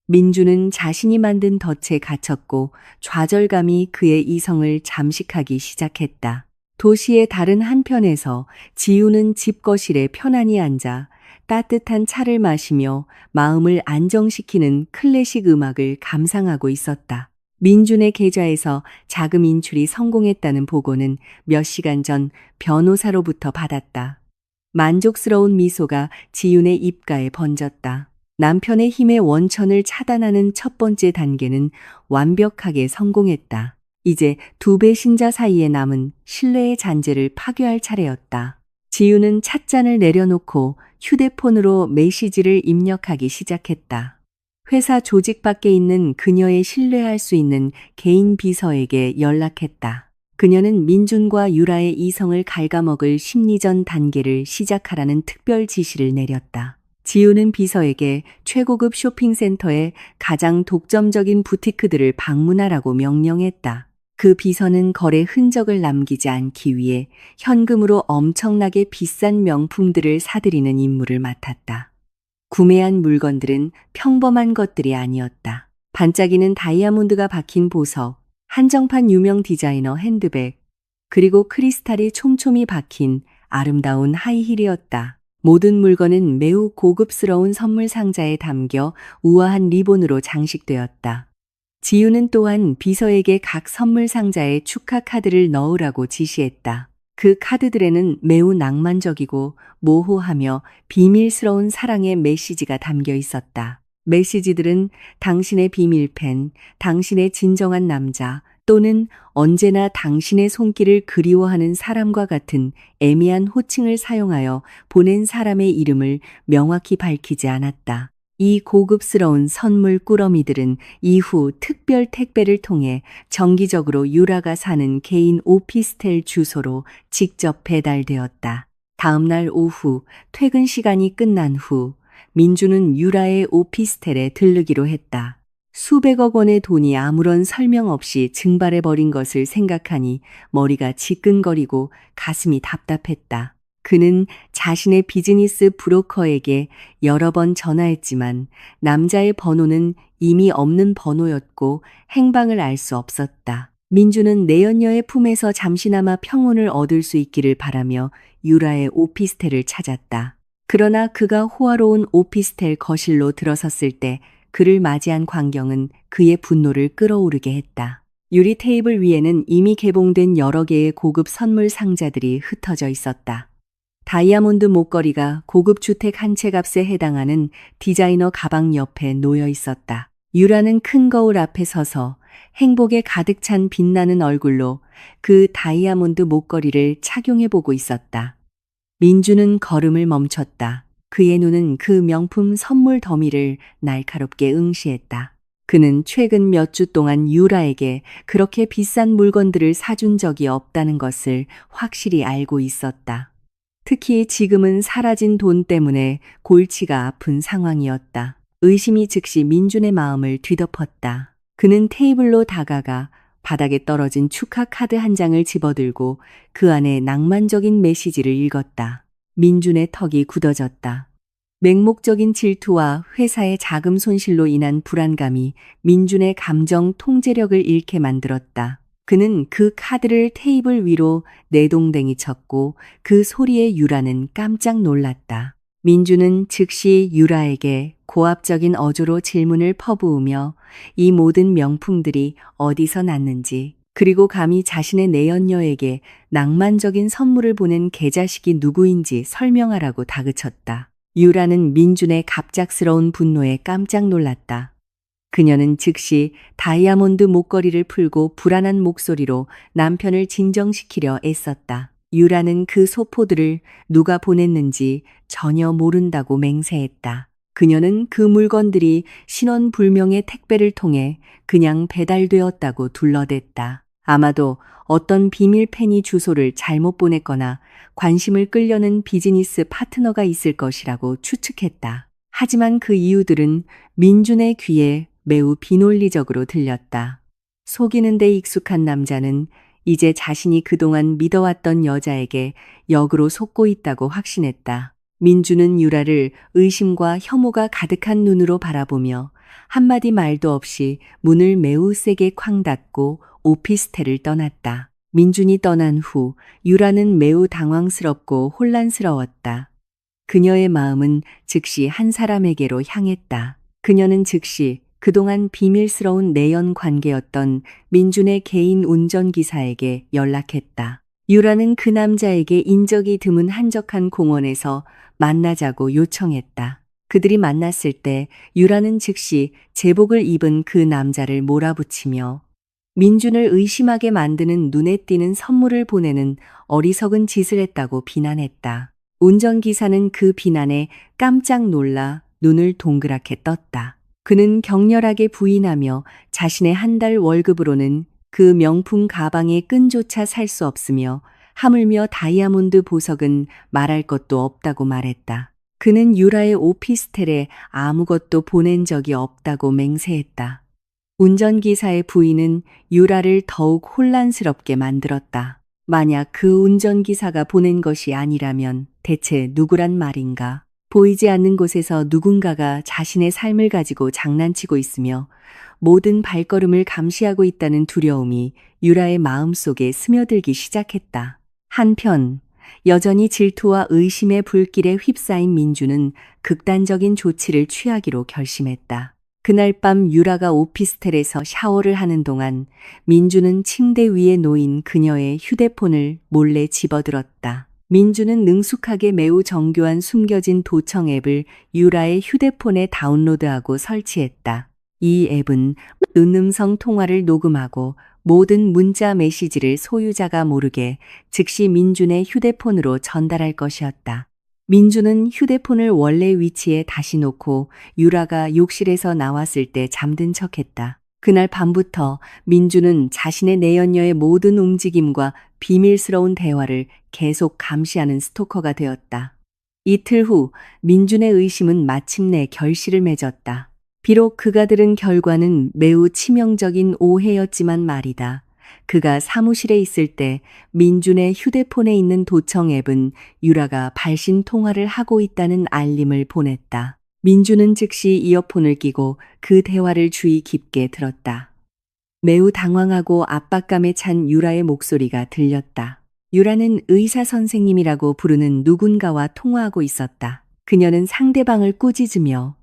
[SPEAKER 2] 민주는 자신이 만든 덫에 갇혔고 좌절감이 그의 이성을 잠식하기 시작했다. 도시의 다른 한편에서 지우는 집거실에 편안히 앉아 따뜻한 차를 마시며 마음을 안정시키는 클래식 음악을 감상하고 있었다. 민준의 계좌에서 자금 인출이 성공했다는 보고는 몇 시간 전 변호사로부터 받았다. 만족스러운 미소가 지윤의 입가에 번졌다. 남편의 힘의 원천을 차단하는 첫 번째 단계는 완벽하게 성공했다. 이제 두 배신자 사이에 남은 신뢰의 잔재를 파괴할 차례였다. 지윤은 찻잔을 내려놓고 휴대폰으로 메시지를 입력하기 시작했다. 회사 조직 밖에 있는 그녀의 신뢰할 수 있는 개인 비서에게 연락했다. 그녀는 민준과 유라의 이성을 갉아먹을 심리전 단계를 시작하라는 특별 지시를 내렸다. 지우는 비서에게 최고급 쇼핑센터의 가장 독점적인 부티크들을 방문하라고 명령했다. 그 비서는 거래 흔적을 남기지 않기 위해 현금으로 엄청나게 비싼 명품들을 사들이는 임무를 맡았다. 구매한 물건들은 평범한 것들이 아니었다. 반짝이는 다이아몬드가 박힌 보석, 한정판 유명 디자이너 핸드백, 그리고 크리스탈이 촘촘히 박힌 아름다운 하이힐이었다. 모든 물건은 매우 고급스러운 선물 상자에 담겨 우아한 리본으로 장식되었다. 지유는 또한 비서에게 각 선물 상자에 축하 카드를 넣으라고 지시했다. 그 카드들에는 매우 낭만적이고 모호하며 비밀스러운 사랑의 메시지가 담겨 있었다. 메시지들은 당신의 비밀펜, 당신의 진정한 남자, 또는 언제나 당신의 손길을 그리워하는 사람과 같은 애매한 호칭을 사용하여 보낸 사람의 이름을 명확히 밝히지 않았다. 이 고급스러운 선물 꾸러미들은 이후 특별 택배를 통해 정기적으로 유라가 사는 개인 오피스텔 주소로 직접 배달되었다. 다음 날 오후 퇴근 시간이 끝난 후 민주는 유라의 오피스텔에 들르기로 했다. 수백억 원의 돈이 아무런 설명 없이 증발해버린 것을 생각하니 머리가 지끈거리고 가슴이 답답했다. 그는 자신의 비즈니스 브로커에게 여러 번 전화했지만 남자의 번호는 이미 없는 번호였고 행방을 알 수 없었다. 민주는 내연녀의 품에서 잠시나마 평온을 얻을 수 있기를 바라며 유라의 오피스텔을 찾았다. 그러나 그가 호화로운 오피스텔 거실로 들어섰을 때 그를 맞이한 광경은 그의 분노를 끌어오르게 했다. 유리 테이블 위에는 이미 개봉된 여러 개의 고급 선물 상자들이 흩어져 있었다. 다이아몬드 목걸이가 고급 주택 한 채 값에 해당하는 디자이너 가방 옆에 놓여 있었다. 유라는 큰 거울 앞에 서서 행복에 가득 찬 빛나는 얼굴로 그 다이아몬드 목걸이를 착용해 보고 있었다. 민주는 걸음을 멈췄다. 그의 눈은 그 명품 선물 더미를 날카롭게 응시했다. 그는 최근 몇 주 동안 유라에게 그렇게 비싼 물건들을 사준 적이 없다는 것을 확실히 알고 있었다. 특히 지금은 사라진 돈 때문에 골치가 아픈 상황이었다. 의심이 즉시 민준의 마음을 뒤덮었다. 그는 테이블로 다가가 바닥에 떨어진 축하 카드 한 장을 집어들고 그 안에 낭만적인 메시지를 읽었다. 민준의 턱이 굳어졌다. 맹목적인 질투와 회사의 자금 손실로 인한 불안감이 민준의 감정 통제력을 잃게 만들었다. 그는 그 카드를 테이블 위로 내동댕이 쳤고 그 소리에 유라는 깜짝 놀랐다. 민주는 즉시 유라에게 고압적인 어조로 질문을 퍼부으며 이 모든 명품들이 어디서 났는지, 그리고 감히 자신의 내연녀에게 낭만적인 선물을 보낸 계자식이 누구인지 설명하라고 다그쳤다. 유라는 민준의 갑작스러운 분노에 깜짝 놀랐다. 그녀는 즉시 다이아몬드 목걸이를 풀고 불안한 목소리로 남편을 진정시키려 애썼다. 유라는 그 소포들을 누가 보냈는지 전혀 모른다고 맹세했다. 그녀는 그 물건들이 신원불명의 택배를 통해 그냥 배달되었다고 둘러댔다. 아마도 어떤 비밀펜이 주소를 잘못 보냈거나 관심을 끌려는 비즈니스 파트너가 있을 것이라고 추측했다. 하지만 그 이유들은 민준의 귀에 매우 비논리적으로 들렸다. 속이는 데 익숙한 남자는 이제 자신이 그동안 믿어왔던 여자에게 역으로 속고 있다고 확신했다. 민주는 유라를 의심과 혐오가 가득한 눈으로 바라보며 한마디 말도 없이 문을 매우 세게 쾅 닫고 오피스텔을 떠났다. 민준이 떠난 후 유라는 매우 당황스럽고 혼란스러웠다. 그녀의 마음은 즉시 한 사람에게로 향했다. 그녀는 즉시 그동안 비밀스러운 내연 관계였던 민준의 개인 운전기사에게 연락했다. 유라는 그 남자에게 인적이 드문 한적한 공원에서 만나자고 요청했다. 그들이 만났을 때 유라는 즉시 제복을 입은 그 남자를 몰아붙이며 민준을 의심하게 만드는 눈에 띄는 선물을 보내는 어리석은 짓을 했다고 비난했다. 운전기사는 그 비난에 깜짝 놀라 눈을 동그랗게 떴다. 그는 격렬하게 부인하며 자신의 한 달 월급으로는 그 명품 가방의 끈조차 살 수 없으며 하물며 다이아몬드 보석은 말할 것도 없다고 말했다. 그는 유라의 오피스텔에 아무것도 보낸 적이 없다고 맹세했다. 운전기사의 부인은 유라를 더욱 혼란스럽게 만들었다. 만약 그 운전기사가 보낸 것이 아니라면 대체 누구란 말인가? 보이지 않는 곳에서 누군가가 자신의 삶을 가지고 장난치고 있으며 모든 발걸음을 감시하고 있다는 두려움이 유라의 마음속에 스며들기 시작했다. 한편 여전히 질투와 의심의 불길에 휩싸인 민주는 극단적인 조치를 취하기로 결심했다. 그날 밤 유라가 오피스텔에서 샤워를 하는 동안 민주는 침대 위에 놓인 그녀의 휴대폰을 몰래 집어들었다. 민주는 능숙하게 매우 정교한 숨겨진 도청 앱을 유라의 휴대폰에 다운로드하고 설치했다. 이 앱은 음성 통화를 녹음하고 모든 문자 메시지를 소유자가 모르게 즉시 민준의 휴대폰으로 전달할 것이었다. 민주는 휴대폰을 원래 위치에 다시 놓고 유라가 욕실에서 나왔을 때 잠든 척했다. 그날 밤부터 민주는 자신의 내연녀의 모든 움직임과 비밀스러운 대화를 계속 감시하는 스토커가 되었다. 이틀 후 민준의 의심은 마침내 결실을 맺었다. 비록 그가 들은 결과는 매우 치명적인 오해였지만 말이다. 그가 사무실에 있을 때 민준의 휴대폰에 있는 도청 앱은 유라가 발신 통화를 하고 있다는 알림을 보냈다. 민준은 즉시 이어폰을 끼고 그 대화를 주의 깊게 들었다. 매우 당황하고 압박감에 찬 유라의 목소리가 들렸다. 유라는 의사 선생님이라고 부르는 누군가와 통화하고 있었다. 그녀는 상대방을 꾸짖으며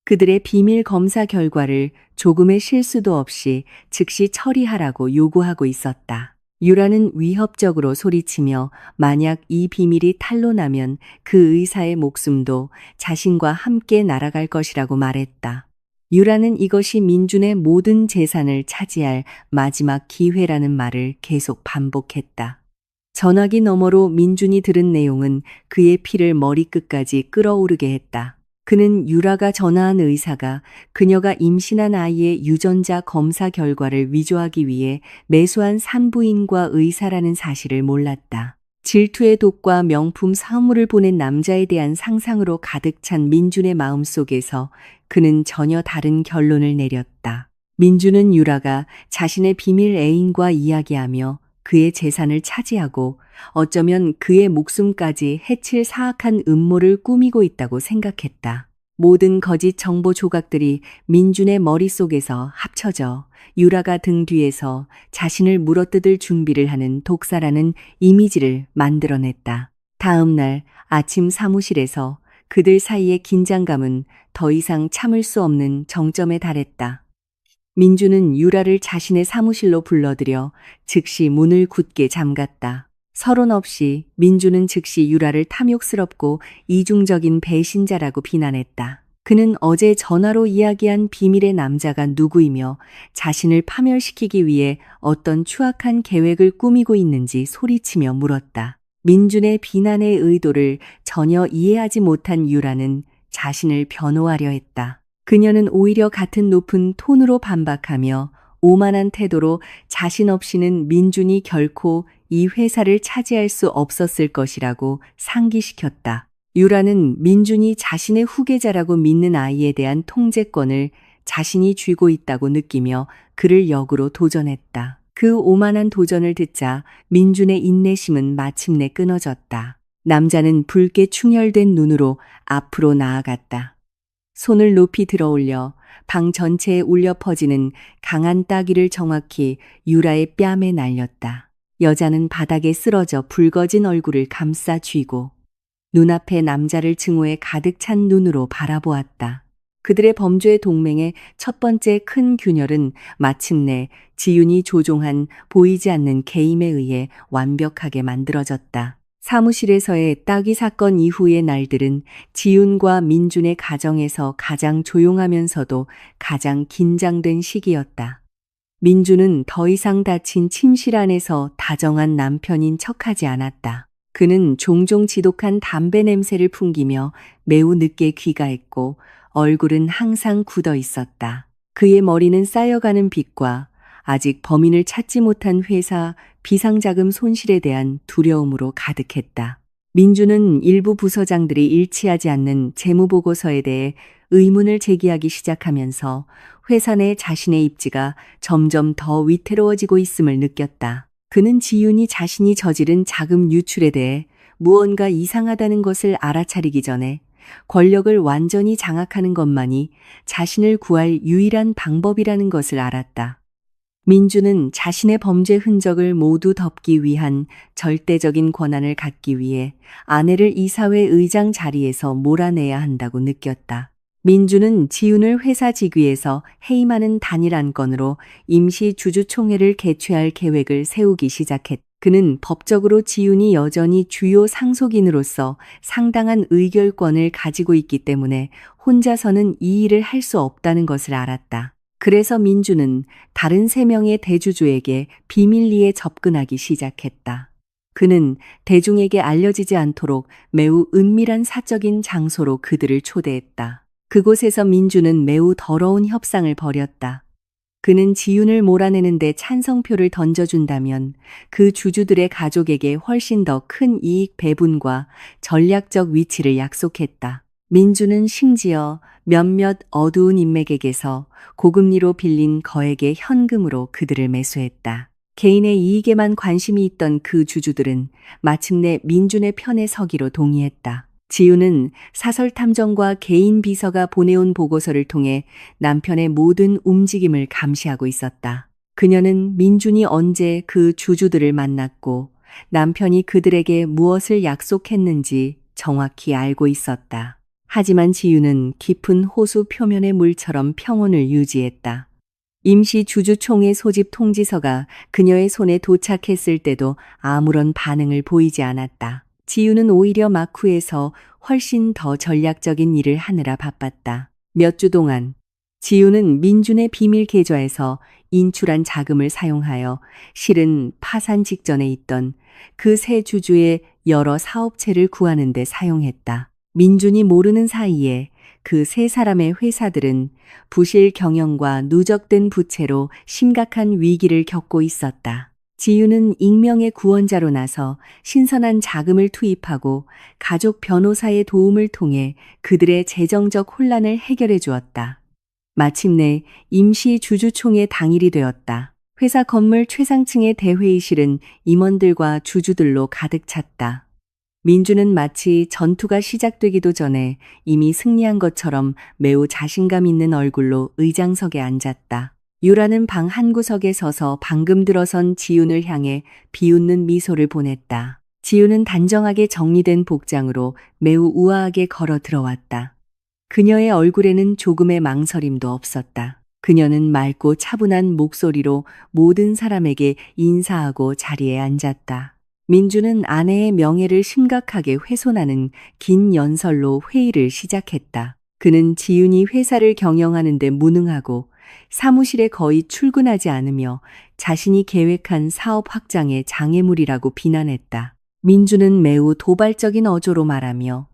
[SPEAKER 2] 그들의 비밀 검사 결과를 조금의 실수도 없이 즉시 처리하라고 요구하고 있었다. 유라는 위협적으로 소리치며 만약 이 비밀이 탄로나면 그 의사의 목숨도 자신과 함께 날아갈 것이라고 말했다. 유라는 이것이 민준의 모든 재산을 차지할 마지막 기회라는 말을 계속 반복했다. 전화기 너머로 민준이 들은 내용은 그의 피를 머리끝까지 끓어오르게 했다. 그는 유라가 전화한 의사가 그녀가 임신한 아이의 유전자 검사 결과를 위조하기 위해 매수한 산부인과 의사라는 사실을 몰랐다. 질투의 독과 명품 선물을 보낸 남자에 대한 상상으로 가득 찬 민준의 마음속에서 그는 전혀 다른 결론을 내렸다. 민준은 유라가 자신의 비밀 애인과 이야기하며 그의 재산을 차지하고 어쩌면 그의 목숨까지 해칠 사악한 음모를 꾸미고 있다고 생각했다. 모든 거짓 정보 조각들이 민준의 머릿속에서 합쳐져 유라가 등 뒤에서 자신을 물어뜯을 준비를 하는 독사라는 이미지를 만들어냈다. 다음 날 아침 사무실에서 그들 사이의 긴장감은 더 이상 참을 수 없는 정점에 달했다. 민주는 유라를 자신의 사무실로 불러들여 즉시 문을 굳게 잠갔다. 서론 없이 민주는 즉시 유라를 탐욕스럽고 이중적인 배신자라고 비난했다. 그는 어제 전화로 이야기한 비밀의 남자가 누구이며 자신을 파멸시키기 위해 어떤 추악한 계획을 꾸미고 있는지 소리치며 물었다. 민준의 비난의 의도를 전혀 이해하지 못한 유라는 자신을 변호하려 했다. 그녀는 오히려 같은 높은 톤으로 반박하며 오만한 태도로 자신 없이는 민준이 결코 이 회사를 차지할 수 없었을 것이라고 상기시켰다. 유라는 민준이 자신의 후계자라고 믿는 아이에 대한 통제권을 자신이 쥐고 있다고 느끼며 그를 역으로 도전했다. 그 오만한 도전을 듣자 민준의 인내심은 마침내 끊어졌다. 남자는 붉게 충혈된 눈으로 앞으로 나아갔다. 손을 높이 들어올려 방 전체에 울려 퍼지는 강한 따귀를 정확히 유라의 뺨에 날렸다. 여자는 바닥에 쓰러져 붉어진 얼굴을 감싸 쥐고 눈앞에 남자를 증오에 가득 찬 눈으로 바라보았다. 그들의 범죄 동맹의 첫 번째 큰 균열은 마침내 지윤이 조종한 보이지 않는 개임에 의해 완벽하게 만들어졌다. 사무실에서의 따귀 사건 이후의 날들은 지윤과 민준의 가정에서 가장 조용하면서도 가장 긴장된 시기였다. 민준은 더 이상 닫힌 침실 안에서 다정한 남편인 척하지 않았다. 그는 종종 지독한 담배 냄새를 풍기며 매우 늦게 귀가했고 얼굴은 항상 굳어 있었다. 그의 머리는 쌓여가는 빚과 아직 범인을 찾지 못한 회사 비상자금 손실에 대한 두려움으로 가득했다. 민주는 일부 부서장들이 일치하지 않는 재무보고서에 대해 의문을 제기하기 시작하면서 회사 내 자신의 입지가 점점 더 위태로워지고 있음을 느꼈다. 그는 지윤이 자신이 저지른 자금 유출에 대해 무언가 이상하다는 것을 알아차리기 전에 권력을 완전히 장악하는 것만이 자신을 구할 유일한 방법이라는 것을 알았다. 민주는 자신의 범죄 흔적을 모두 덮기 위한 절대적인 권한을 갖기 위해 아내를 이사회 의장 자리에서 몰아내야 한다고 느꼈다. 민주는 지훈을 회사 직위에서 해임하는 단일 안건으로 임시 주주총회를 개최할 계획을 세우기 시작했다. 그는 법적으로 지훈이 여전히 주요 상속인으로서 상당한 의결권을 가지고 있기 때문에 혼자서는 이 일을 할 수 없다는 것을 알았다. 그래서 민주는 다른 3명의 대주주에게 비밀리에 접근하기 시작했다. 그는 대중에게 알려지지 않도록 매우 은밀한 사적인 장소로 그들을 초대했다. 그곳에서 민주는 매우 더러운 협상을 벌였다. 그는 지훈을 몰아내는데 찬성표를 던져준다면 그 주주들의 가족에게 훨씬 더 큰 이익 배분과 전략적 위치를 약속했다. 민주는 심지어 몇몇 어두운 인맥에게서 고금리로 빌린 거액의 현금으로 그들을 매수했다. 개인의 이익에만 관심이 있던 그 주주들은 마침내 민준의 편에 서기로 동의했다. 지훈은 사설탐정과 개인 비서가 보내온 보고서를 통해 남편의 모든 움직임을 감시하고 있었다. 그녀는 민준이 언제 그 주주들을 만났고 남편이 그들에게 무엇을 약속했는지 정확히 알고 있었다. 하지만 지훈은 깊은 호수 표면의 물처럼 평온을 유지했다. 임시 주주총회 소집 통지서가 그녀의 손에 도착했을 때도 아무런 반응을 보이지 않았다. 지훈은 오히려 마쿠에서 훨씬 더 전략적인 일을 하느라 바빴다. 몇 주 동안 지훈은 민준의 비밀 계좌에서 인출한 자금을 사용하여 실은 파산 직전에 있던 그 세 주주의 여러 사업체를 구하는 데 사용했다. 민준이 모르는 사이에 그 세 사람의 회사들은 부실 경영과 누적된 부채로 심각한 위기를 겪고 있었다. 지훈은 익명의 구원자로 나서 신선한 자금을 투입하고 가족 변호사의 도움을 통해 그들의 재정적 혼란을 해결해 주었다. 마침내 임시 주주총회 당일이 되었다. 회사 건물 최상층의 대회의실은 임원들과 주주들로 가득 찼다. 민주는 마치 전투가 시작되기도 전에 이미 승리한 것처럼 매우 자신감 있는 얼굴로 의장석에 앉았다. 유라는 방 한구석에 서서 방금 들어선 지훈을 향해 비웃는 미소를 보냈다. 지훈은 단정하게 정리된 복장으로 매우 우아하게 걸어 들어왔다. 그녀의 얼굴에는 조금의 망설임도 없었다. 그녀는 맑고 차분한 목소리로 모든 사람에게 인사하고 자리에 앉았다. 민주는 아내의 명예를 심각하게 훼손하는 긴 연설로 회의를 시작했다. 그는 지훈이 회사를 경영하는 데 무능하고 사무실에 거의 출근하지 않으며 자신이 계획한 사업 확장의 장애물이라고 비난했다. 민주는 매우 도발적인 어조로 말하며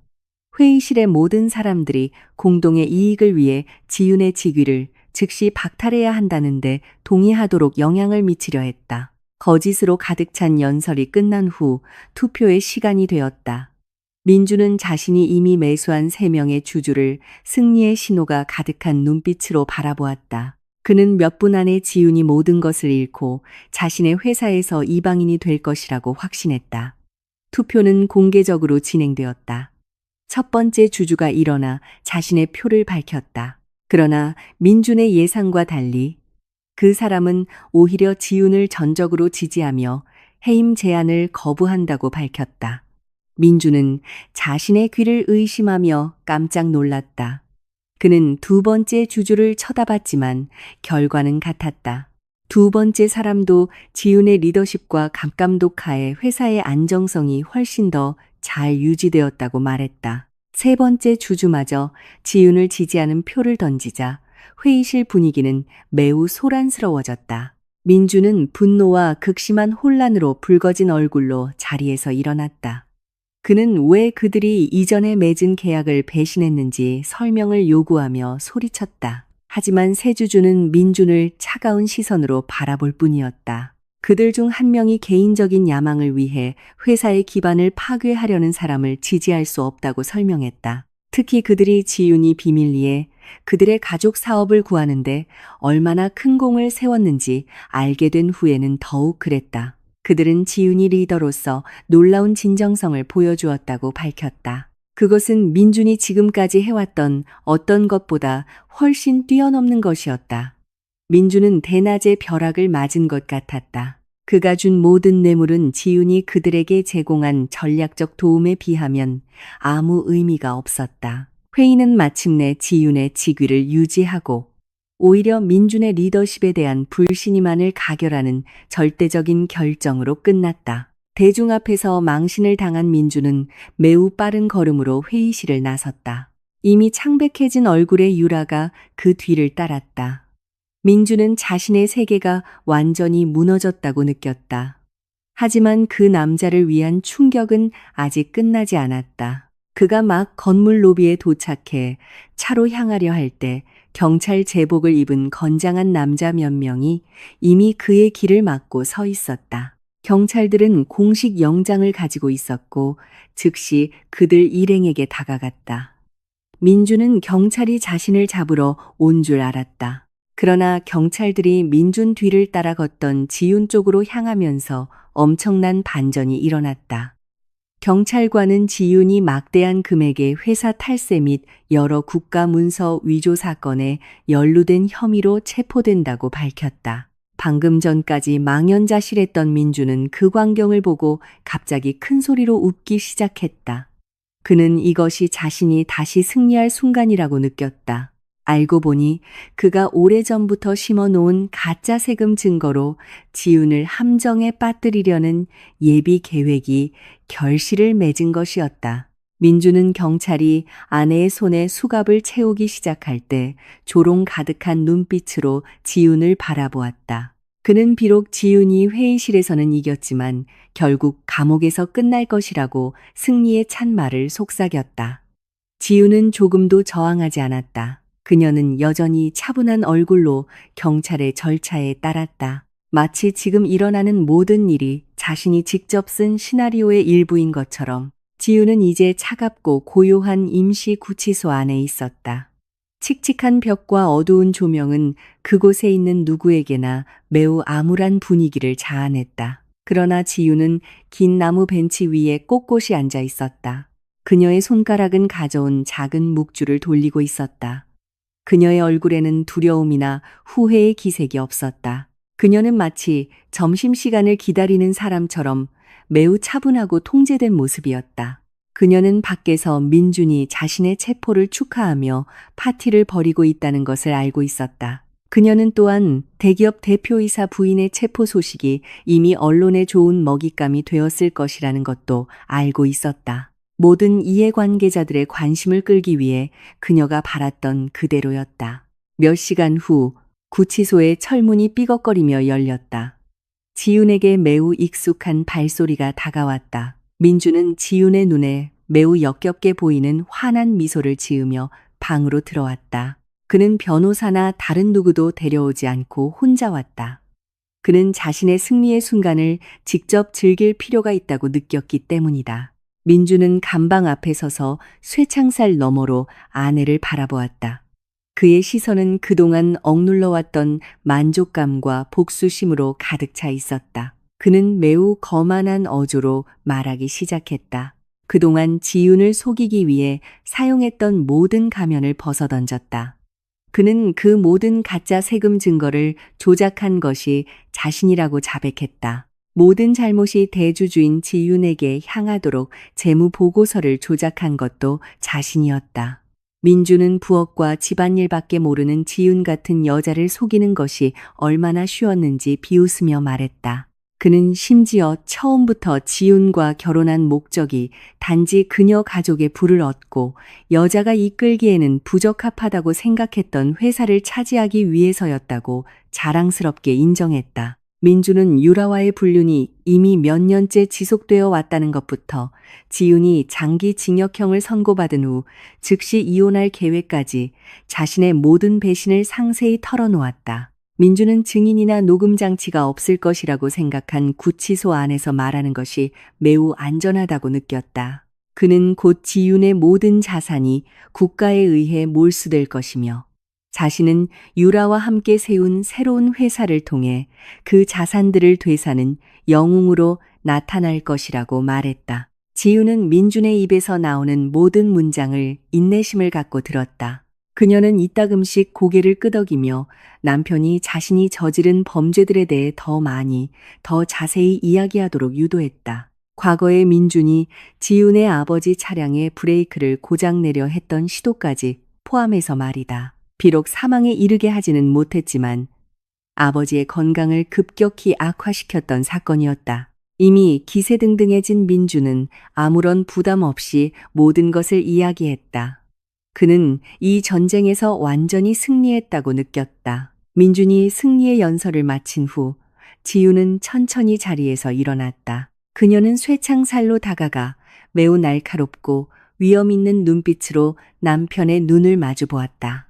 [SPEAKER 2] 회의실의 모든 사람들이 공동의 이익을 위해 지훈의 직위를 즉시 박탈해야 한다는데 동의하도록 영향을 미치려 했다. 거짓으로 가득 찬 연설이 끝난 후 투표의 시간이 되었다. 민주는 자신이 이미 매수한 3명의 주주를 승리의 신호가 가득한 눈빛으로 바라보았다. 그는 몇 분 안에 지훈이 모든 것을 잃고 자신의 회사에서 이방인이 될 것이라고 확신했다. 투표는 공개적으로 진행되었다. 첫 번째 주주가 일어나 자신의 표를 밝혔다. 그러나 민준의 예상과 달리 그 사람은 오히려 지훈을 전적으로 지지하며 해임 제안을 거부한다고 밝혔다. 민주는 자신의 귀를 의심하며 깜짝 놀랐다. 그는 두 번째 주주를 쳐다봤지만 결과는 같았다. 두 번째 사람도 지훈의 리더십과 감독하에 회사의 안정성이 훨씬 더 잘 유지되었다고 말했다. 세 번째 주주마저 지훈을 지지하는 표를 던지자 회의실 분위기는 매우 소란스러워졌다. 민주는 분노와 극심한 혼란으로 붉어진 얼굴로 자리에서 일어났다. 그는 왜 그들이 이전에 맺은 계약을 배신했는지 설명을 요구하며 소리쳤다. 하지만 세 주주는 민준을 차가운 시선으로 바라볼 뿐이었다. 그들 중 한 명이 개인적인 야망을 위해 회사의 기반을 파괴하려는 사람을 지지할 수 없다고 설명했다. 특히 그들이 지훈이 비밀리에 그들의 가족 사업을 구하는데 얼마나 큰 공을 세웠는지 알게 된 후에는 더욱 그랬다. 그들은 지훈이 리더로서 놀라운 진정성을 보여주었다고 밝혔다. 그것은 민준이 지금까지 해왔던 어떤 것보다 훨씬 뛰어넘는 것이었다. 민준은 대낮에 벼락을 맞은 것 같았다. 그가 준 모든 뇌물은 지윤이 그들에게 제공한 전략적 도움에 비하면 아무 의미가 없었다. 회의는 마침내 지윤의 직위를 유지하고 오히려 민준의 리더십에 대한 불신임만을 가결하는 절대적인 결정으로 끝났다. 대중 앞에서 망신을 당한 민준은 매우 빠른 걸음으로 회의실을 나섰다. 이미 창백해진 얼굴의 유라가 그 뒤를 따랐다. 민준은 자신의 세계가 완전히 무너졌다고 느꼈다. 하지만 그 남자를 위한 충격은 아직 끝나지 않았다. 그가 막 건물 로비에 도착해 차로 향하려 할 때 경찰 제복을 입은 건장한 남자 몇 명이 이미 그의 길을 막고 서 있었다. 경찰들은 공식 영장을 가지고 있었고 즉시 그들 일행에게 다가갔다. 민준은 경찰이 자신을 잡으러 온 줄 알았다. 그러나 경찰들이 민준 뒤를 따라 걷던 지윤 쪽으로 향하면서 엄청난 반전이 일어났다. 경찰관은 지윤이 막대한 금액의 회사 탈세 및 여러 국가 문서 위조 사건에 연루된 혐의로 체포된다고 밝혔다. 방금 전까지 망연자실했던 민준은 그 광경을 보고 갑자기 큰 소리로 웃기 시작했다. 그는 이것이 자신이 다시 승리할 순간이라고 느꼈다. 알고 보니 그가 오래전부터 심어놓은 가짜 세금 증거로 지윤을 함정에 빠뜨리려는 예비 계획이 결실을 맺은 것이었다. 민주는 경찰이 아내의 손에 수갑을 채우기 시작할 때 조롱 가득한 눈빛으로 지윤을 바라보았다. 그는 비록 지윤이 회의실에서는 이겼지만 결국 감옥에서 끝날 것이라고 승리에 찬 말을 속삭였다. 지윤은 조금도 저항하지 않았다. 그녀는 여전히 차분한 얼굴로 경찰의 절차에 따랐다. 마치 지금 일어나는 모든 일이 자신이 직접 쓴 시나리오의 일부인 것처럼 지윤은 이제 차갑고 고요한 임시 구치소 안에 있었다. 칙칙한 벽과 어두운 조명은 그곳에 있는 누구에게나 매우 암울한 분위기를 자아냈다. 그러나 지윤은 긴 나무 벤치 위에 꼿꼿이 앉아 있었다. 그녀의 손가락은 가져온 작은 묵주를 돌리고 있었다. 그녀의 얼굴에는 두려움이나 후회의 기색이 없었다. 그녀는 마치 점심시간을 기다리는 사람처럼 매우 차분하고 통제된 모습이었다. 그녀는 밖에서 민준이 자신의 체포를 축하하며 파티를 벌이고 있다는 것을 알고 있었다. 그녀는 또한 대기업 대표이사 부인의 체포 소식이 이미 언론에 좋은 먹잇감이 되었을 것이라는 것도 알고 있었다. 모든 이해관계자들의 관심을 끌기 위해 그녀가 바랐던 그대로였다. 몇 시간 후 구치소의 철문이 삐걱거리며 열렸다. 지윤에게 매우 익숙한 발소리가 다가왔다. 민주는 지윤의 눈에 매우 역겹게 보이는 환한 미소를 지으며 방으로 들어왔다. 그는 변호사나 다른 누구도 데려오지 않고 혼자 왔다. 그는 자신의 승리의 순간을 직접 즐길 필요가 있다고 느꼈기 때문이다. 민주는 감방 앞에 서서 쇠창살 너머로 아내를 바라보았다. 그의 시선은 그동안 억눌러왔던 만족감과 복수심으로 가득 차 있었다. 그는 매우 거만한 어조로 말하기 시작했다. 그동안 지윤을 속이기 위해 사용했던 모든 가면을 벗어던졌다. 그는 그 모든 가짜 세금 증거를 조작한 것이 자신이라고 자백했다. 모든 잘못이 대주주인 지윤에게 향하도록 재무 보고서를 조작한 것도 자신이었다. 민주는 부엌과 집안일밖에 모르는 지윤 같은 여자를 속이는 것이 얼마나 쉬웠는지 비웃으며 말했다. 그는 심지어 처음부터 지윤과 결혼한 목적이 단지 그녀 가족의 부를 얻고 여자가 이끌기에는 부적합하다고 생각했던 회사를 차지하기 위해서였다고 자랑스럽게 인정했다. 민주는 유라와의 불륜이 이미 몇 년째 지속되어 왔다는 것부터 지윤이 장기 징역형을 선고받은 후 즉시 이혼할 계획까지 자신의 모든 배신을 상세히 털어놓았다. 민주는 증인이나 녹음 장치가 없을 것이라고 생각한 구치소 안에서 말하는 것이 매우 안전하다고 느꼈다. 그는 곧 지윤의 모든 자산이 국가에 의해 몰수될 것이며 자신은 유라와 함께 세운 새로운 회사를 통해 그 자산들을 되사는 영웅으로 나타날 것이라고 말했다. 지우는 민준의 입에서 나오는 모든 문장을 인내심을 갖고 들었다. 그녀는 이따금씩 고개를 끄덕이며 남편이 자신이 저지른 범죄들에 대해 더 많이, 더 자세히 이야기하도록 유도했다. 과거에 민준이 지훈의 아버지 차량의 브레이크를 고장내려 했던 시도까지 포함해서 말이다. 비록 사망에 이르게 하지는 못했지만 아버지의 건강을 급격히 악화시켰던 사건이었다. 이미 기세등등해진 민준은 아무런 부담 없이 모든 것을 이야기했다. 그는 이 전쟁에서 완전히 승리했다고 느꼈다. 민준이 승리의 연설을 마친 후 지우는 천천히 자리에서 일어났다. 그녀는 쇠창살로 다가가 매우 날카롭고 위험 있는 눈빛으로 남편의 눈을 마주 보았다.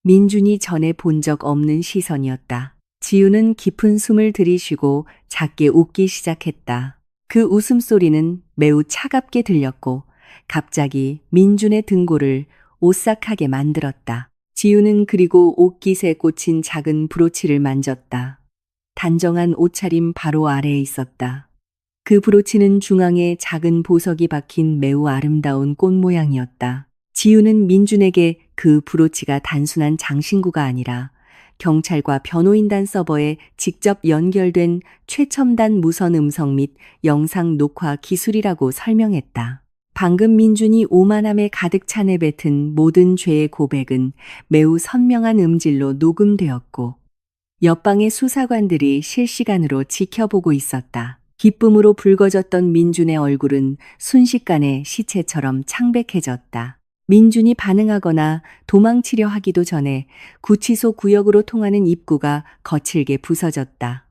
[SPEAKER 2] 민준이 전에 본 적 없는 시선이었다. 지우는 깊은 숨을 들이쉬고 작게 웃기 시작했다. 그 웃음소리는 매우 차갑게 들렸고 갑자기 민준의 등골을 오싹하게 만들었다. 지우는 그리고 옷깃에 꽂힌 작은 브로치를 만졌다. 단정한 옷차림 바로 아래에 있었다. 그 브로치는 중앙에 작은 보석이 박힌 매우 아름다운 꽃 모양이었다. 지우는 민준에게 그 브로치가 단순한 장신구가 아니라 경찰과 변호인단 서버에 직접 연결된 최첨단 무선 음성 및 영상 녹화 기술이라고 설명했다. 방금 민준이 오만함에 가득 차 내뱉은 모든 죄의 고백은 매우 선명한 음질로 녹음되었고 옆방의 수사관들이 실시간으로 지켜보고 있었다. 기쁨으로 붉어졌던 민준의 얼굴은 순식간에 시체처럼 창백해졌다. 민준이 반응하거나 도망치려 하기도 전에 구치소 구역으로 통하는 입구가 거칠게 부서졌다.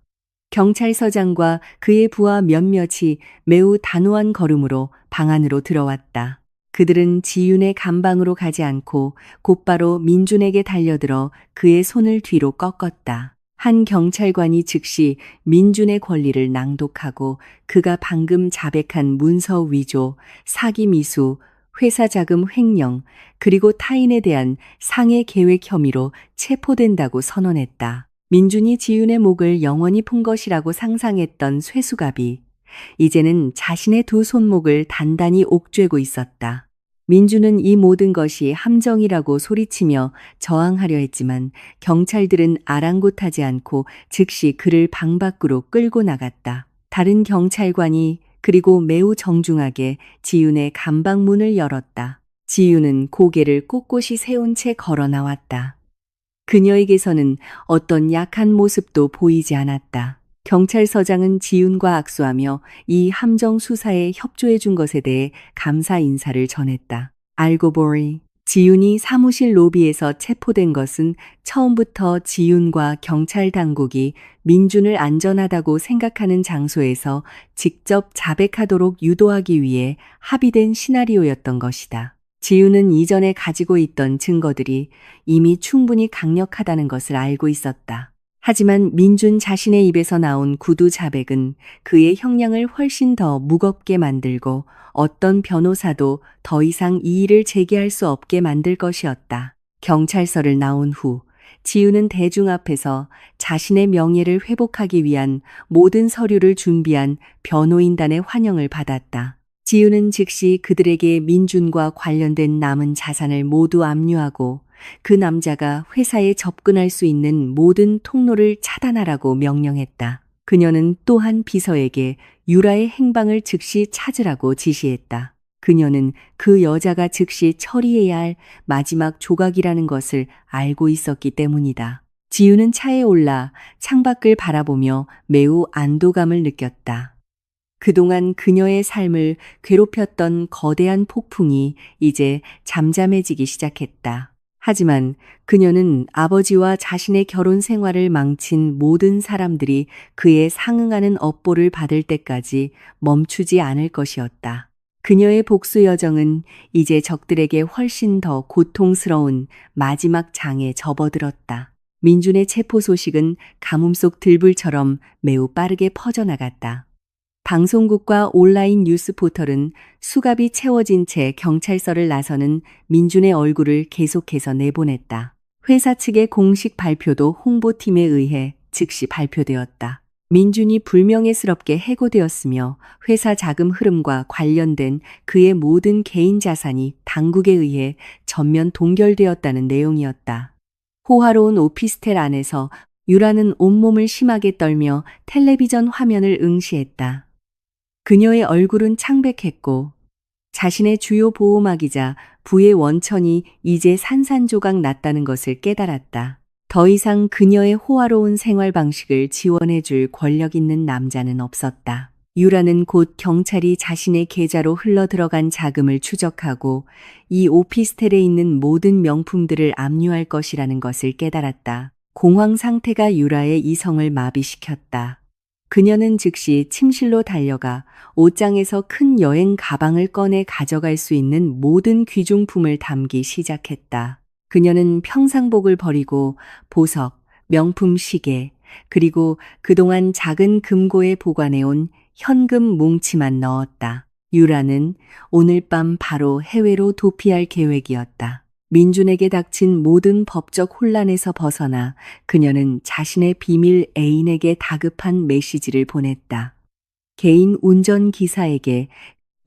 [SPEAKER 2] 경찰서장과 그의 부하 몇몇이 매우 단호한 걸음으로 방 안으로 들어왔다. 그들은 지윤의 감방으로 가지 않고 곧바로 민준에게 달려들어 그의 손을 뒤로 꺾었다. 한 경찰관이 즉시 민준의 권리를 낭독하고 그가 방금 자백한 문서 위조, 사기 미수, 회사 자금 횡령, 그리고 타인에 대한 상해 계획 혐의로 체포된다고 선언했다. 민준이 지윤의 목을 영원히 푼 것이라고 상상했던 쇠수갑이 이제는 자신의 두 손목을 단단히 옥죄고 있었다. 민준은 이 모든 것이 함정이라고 소리치며 저항하려 했지만 경찰들은 아랑곳하지 않고 즉시 그를 방 밖으로 끌고 나갔다. 다른 경찰관이 그리고 매우 정중하게 지윤의 감방 문을 열었다. 지윤은 고개를 꼿꼿이 세운 채 걸어 나왔다. 그녀에게서는 어떤 약한 모습도 보이지 않았다. 경찰서장은 지윤과 악수하며 이 함정 수사에 협조해 준 것에 대해 감사 인사를 전했다. 알고 보니 지윤이 사무실 로비에서 체포된 것은 처음부터 지윤과 경찰 당국이 민준을 안전하다고 생각하는 장소에서 직접 자백하도록 유도하기 위해 합의된 시나리오였던 것이다. 지윤은 이전에 가지고 있던 증거들이 이미 충분히 강력하다는 것을 알고 있었다. 하지만 민준 자신의 입에서 나온 구두 자백은 그의 형량을 훨씬 더 무겁게 만들고 어떤 변호사도 더 이상 이 일을 제기할 수 없게 만들 것이었다. 경찰서를 나온 후 지윤은 대중 앞에서 자신의 명예를 회복하기 위한 모든 서류를 준비한 변호인단의 환영을 받았다. 지윤은 즉시 그들에게 민준과 관련된 남은 자산을 모두 압류하고 그 남자가 회사에 접근할 수 있는 모든 통로를 차단하라고 명령했다. 그녀는 또한 비서에게 유라의 행방을 즉시 찾으라고 지시했다. 그녀는 그 여자가 즉시 처리해야 할 마지막 조각이라는 것을 알고 있었기 때문이다. 지윤은 차에 올라 창밖을 바라보며 매우 안도감을 느꼈다. 그동안 그녀의 삶을 괴롭혔던 거대한 폭풍이 이제 잠잠해지기 시작했다. 하지만 그녀는 아버지와 자신의 결혼 생활을 망친 모든 사람들이 그에 상응하는 업보를 받을 때까지 멈추지 않을 것이었다. 그녀의 복수 여정은 이제 적들에게 훨씬 더 고통스러운 마지막 장에 접어들었다. 민준의 체포 소식은 가뭄 속 들불처럼 매우 빠르게 퍼져나갔다. 방송국과 온라인 뉴스 포털은 수갑이 채워진 채 경찰서를 나서는 민준의 얼굴을 계속해서 내보냈다. 회사 측의 공식 발표도 홍보팀에 의해 즉시 발표되었다. 민준이 불명예스럽게 해고되었으며 회사 자금 흐름과 관련된 그의 모든 개인 자산이 당국에 의해 전면 동결되었다는 내용이었다. 호화로운 오피스텔 안에서 유라는 온몸을 심하게 떨며 텔레비전 화면을 응시했다. 그녀의 얼굴은 창백했고 자신의 주요 보호막이자 부의 원천이 이제 산산조각 났다는 것을 깨달았다. 더 이상 그녀의 호화로운 생활 방식을 지원해줄 권력 있는 남자는 없었다. 유라는 곧 경찰이 자신의 계좌로 흘러들어간 자금을 추적하고 이 오피스텔에 있는 모든 명품들을 압류할 것이라는 것을 깨달았다. 공황 상태가 유라의 이성을 마비시켰다. 그녀는 즉시 침실로 달려가 옷장에서 큰 여행 가방을 꺼내 가져갈 수 있는 모든 귀중품을 담기 시작했다. 그녀는 평상복을 버리고 보석, 명품 시계, 그리고 그동안 작은 금고에 보관해온 현금 뭉치만 넣었다. 유라는 오늘 밤 바로 해외로 도피할 계획이었다. 민준에게 닥친 모든 법적 혼란에서 벗어나 그녀는 자신의 비밀 애인에게 다급한 메시지를 보냈다. 개인 운전기사에게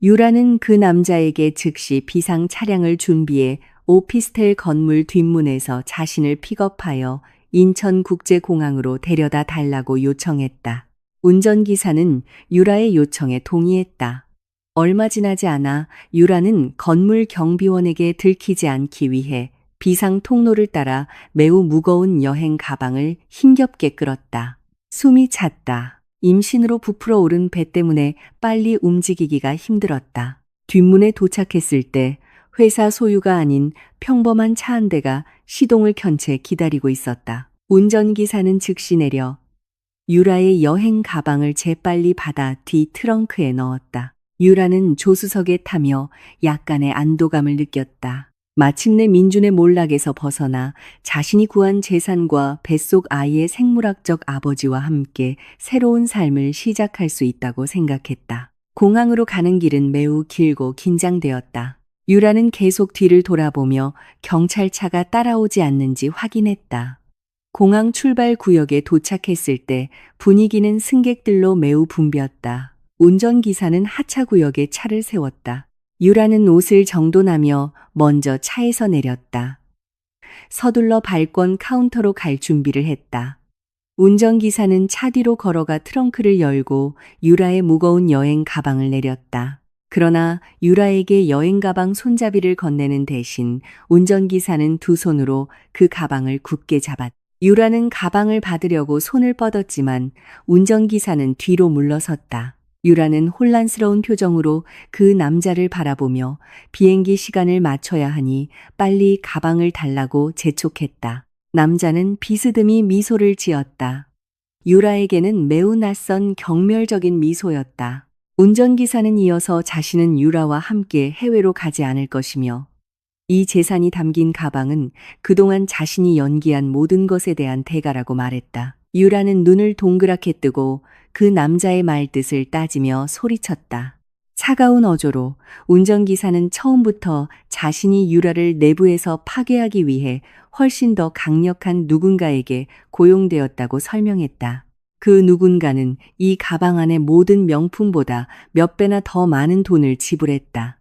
[SPEAKER 2] 유라는 그 남자에게 즉시 비상 차량을 준비해 오피스텔 건물 뒷문에서 자신을 픽업하여 인천국제공항으로 데려다 달라고 요청했다. 운전기사는 유라의 요청에 동의했다. 얼마 지나지 않아 유라는 건물 경비원에게 들키지 않기 위해 비상 통로를 따라 매우 무거운 여행 가방을 힘겹게 끌었다. 숨이 찼다. 임신으로 부풀어 오른 배 때문에 빨리 움직이기가 힘들었다. 뒷문에 도착했을 때 회사 소유가 아닌 평범한 차 한 대가 시동을 켠 채 기다리고 있었다. 운전기사는 즉시 내려 유라의 여행 가방을 재빨리 받아 뒤 트렁크에 넣었다. 유라는 조수석에 타며 약간의 안도감을 느꼈다. 마침내 민준의 몰락에서 벗어나 자신이 구한 재산과 뱃속 아이의 생물학적 아버지와 함께 새로운 삶을 시작할 수 있다고 생각했다. 공항으로 가는 길은 매우 길고 긴장되었다. 유라는 계속 뒤를 돌아보며 경찰차가 따라오지 않는지 확인했다. 공항 출발 구역에 도착했을 때 분위기는 승객들로 매우 붐볐다. 운전기사는 하차 구역에 차를 세웠다. 유라는 옷을 정돈하며 먼저 차에서 내렸다. 서둘러 발권 카운터로 갈 준비를 했다. 운전기사는 차 뒤로 걸어가 트렁크를 열고 유라의 무거운 여행 가방을 내렸다. 그러나 유라에게 여행 가방 손잡이를 건네는 대신 운전기사는 두 손으로 그 가방을 굳게 잡았다. 유라는 가방을 받으려고 손을 뻗었지만 운전기사는 뒤로 물러섰다. 유라는 혼란스러운 표정으로 그 남자를 바라보며 비행기 시간을 맞춰야 하니 빨리 가방을 달라고 재촉했다. 남자는 비스듬히 미소를 지었다. 유라에게는 매우 낯선 경멸적인 미소였다. 운전기사는 이어서 자신은 유라와 함께 해외로 가지 않을 것이며 이 재산이 담긴 가방은 그동안 자신이 연기한 모든 것에 대한 대가라고 말했다. 유라는 눈을 동그랗게 뜨고 그 남자의 말뜻을 따지며 소리쳤다. 차가운 어조로 운전기사는 처음부터 자신이 유라를 내부에서 파괴하기 위해 훨씬 더 강력한 누군가에게 고용되었다고 설명했다. 그 누군가는 이 가방 안의 모든 명품보다 몇 배나 더 많은 돈을 지불했다.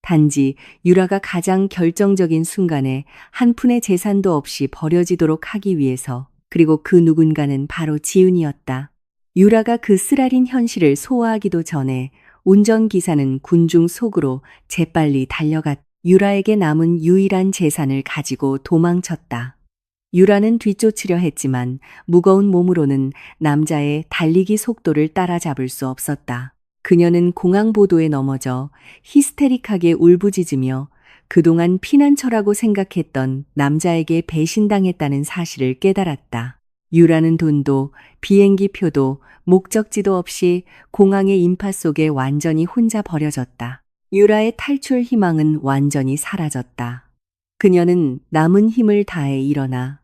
[SPEAKER 2] 단지 유라가 가장 결정적인 순간에 한 푼의 재산도 없이 버려지도록 하기 위해서. 그리고 그 누군가는 바로 지은이었다. 유라가 그 쓰라린 현실을 소화하기도 전에 운전기사는 군중 속으로 재빨리 달려갔다. 유라에게 남은 유일한 재산을 가지고 도망쳤다. 유라는 뒤쫓으려 했지만 무거운 몸으로는 남자의 달리기 속도를 따라잡을 수 없었다. 그녀는 공항보도에 넘어져 히스테릭하게 울부짖으며 그동안 피난처라고 생각했던 남자에게 배신당했다는 사실을 깨달았다. 유라는 돈도 비행기 표도 목적지도 없이 공항의 인파 속에 완전히 혼자 버려졌다. 유라의 탈출 희망은 완전히 사라졌다. 그녀는 남은 힘을 다해 일어나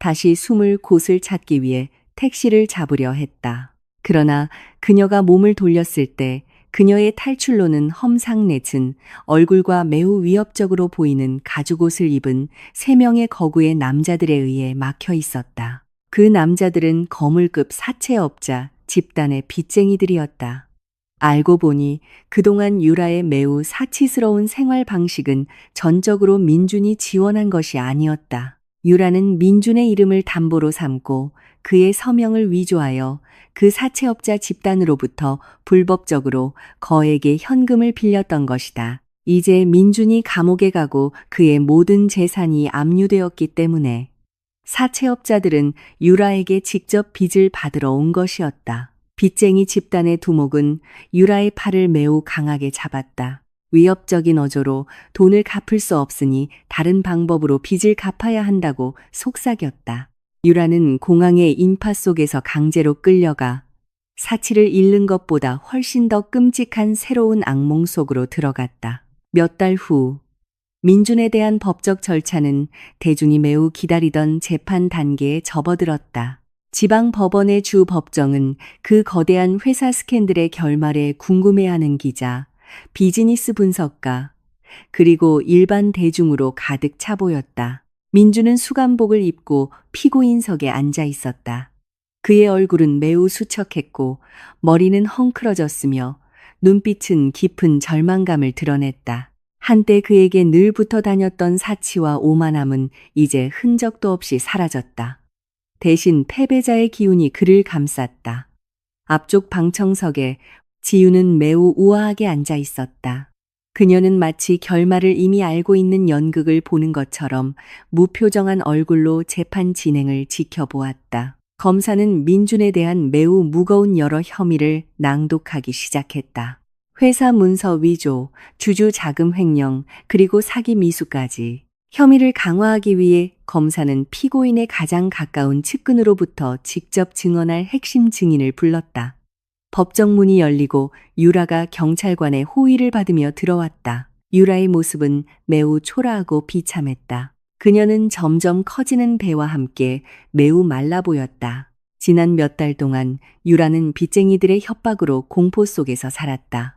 [SPEAKER 2] 다시 숨을 곳을 찾기 위해 택시를 잡으려 했다. 그러나 그녀가 몸을 돌렸을 때 그녀의 탈출로는 험상궂은 얼굴과 매우 위협적으로 보이는 가죽옷을 입은 3명의 거구의 남자들에 의해 막혀 있었다. 그 남자들은 거물급 사채업자, 집단의 빚쟁이들이었다. 알고 보니 그동안 유라의 매우 사치스러운 생활 방식은 전적으로 민준이 지원한 것이 아니었다. 유라는 민준의 이름을 담보로 삼고 그의 서명을 위조하여 그 사채업자 집단으로부터 불법적으로 거액의 현금을 빌렸던 것이다. 이제 민준이 감옥에 가고 그의 모든 재산이 압류되었기 때문에 사채업자들은 유라에게 직접 빚을 받으러 온 것이었다. 빚쟁이 집단의 두목은 유라의 팔을 매우 강하게 잡았다. 위협적인 어조로 돈을 갚을 수 없으니 다른 방법으로 빚을 갚아야 한다고 속삭였다. 유라는 공항의 인파 속에서 강제로 끌려가 사치를 잃는 것보다 훨씬 더 끔찍한 새로운 악몽 속으로 들어갔다. 몇 달 후, 민준에 대한 법적 절차는 대중이 매우 기다리던 재판 단계에 접어들었다. 지방 법원의 주 법정은 그 거대한 회사 스캔들의 결말에 궁금해하는 기자, 비즈니스 분석가, 그리고 일반 대중으로 가득 차 보였다. 민주는 수감복을 입고 피고인석에 앉아 있었다. 그의 얼굴은 매우 수척했고 머리는 헝클어졌으며 눈빛은 깊은 절망감을 드러냈다. 한때 그에게 늘 붙어 다녔던 사치와 오만함은 이제 흔적도 없이 사라졌다. 대신 패배자의 기운이 그를 감쌌다. 앞쪽 방청석에 지유는 매우 우아하게 앉아 있었다. 그녀는 마치 결말을 이미 알고 있는 연극을 보는 것처럼 무표정한 얼굴로 재판 진행을 지켜보았다. 검사는 민준에 대한 매우 무거운 여러 혐의를 낭독하기 시작했다. 회사 문서 위조, 주주 자금 횡령, 그리고 사기 미수까지. 혐의를 강화하기 위해 검사는 피고인의 가장 가까운 측근으로부터 직접 증언할 핵심 증인을 불렀다. 법정 문이 열리고 유라가 경찰관의 호의를 받으며 들어왔다. 유라의 모습은 매우 초라하고 비참했다. 그녀는 점점 커지는 배와 함께 매우 말라 보였다. 지난 몇 달 동안 유라는 빚쟁이들의 협박으로 공포 속에서 살았다.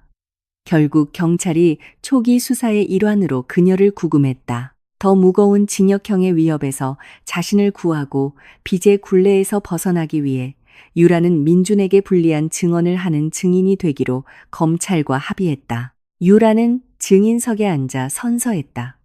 [SPEAKER 2] 결국 경찰이 초기 수사의 일환으로 그녀를 구금했다. 더 무거운 징역형의 위협에서 자신을 구하고 빚의 굴레에서 벗어나기 위해 유라는 민준에게 불리한 증언을 하는 증인이 되기로 검찰과 합의했다. 유라는 증인석에 앉아 선서했다.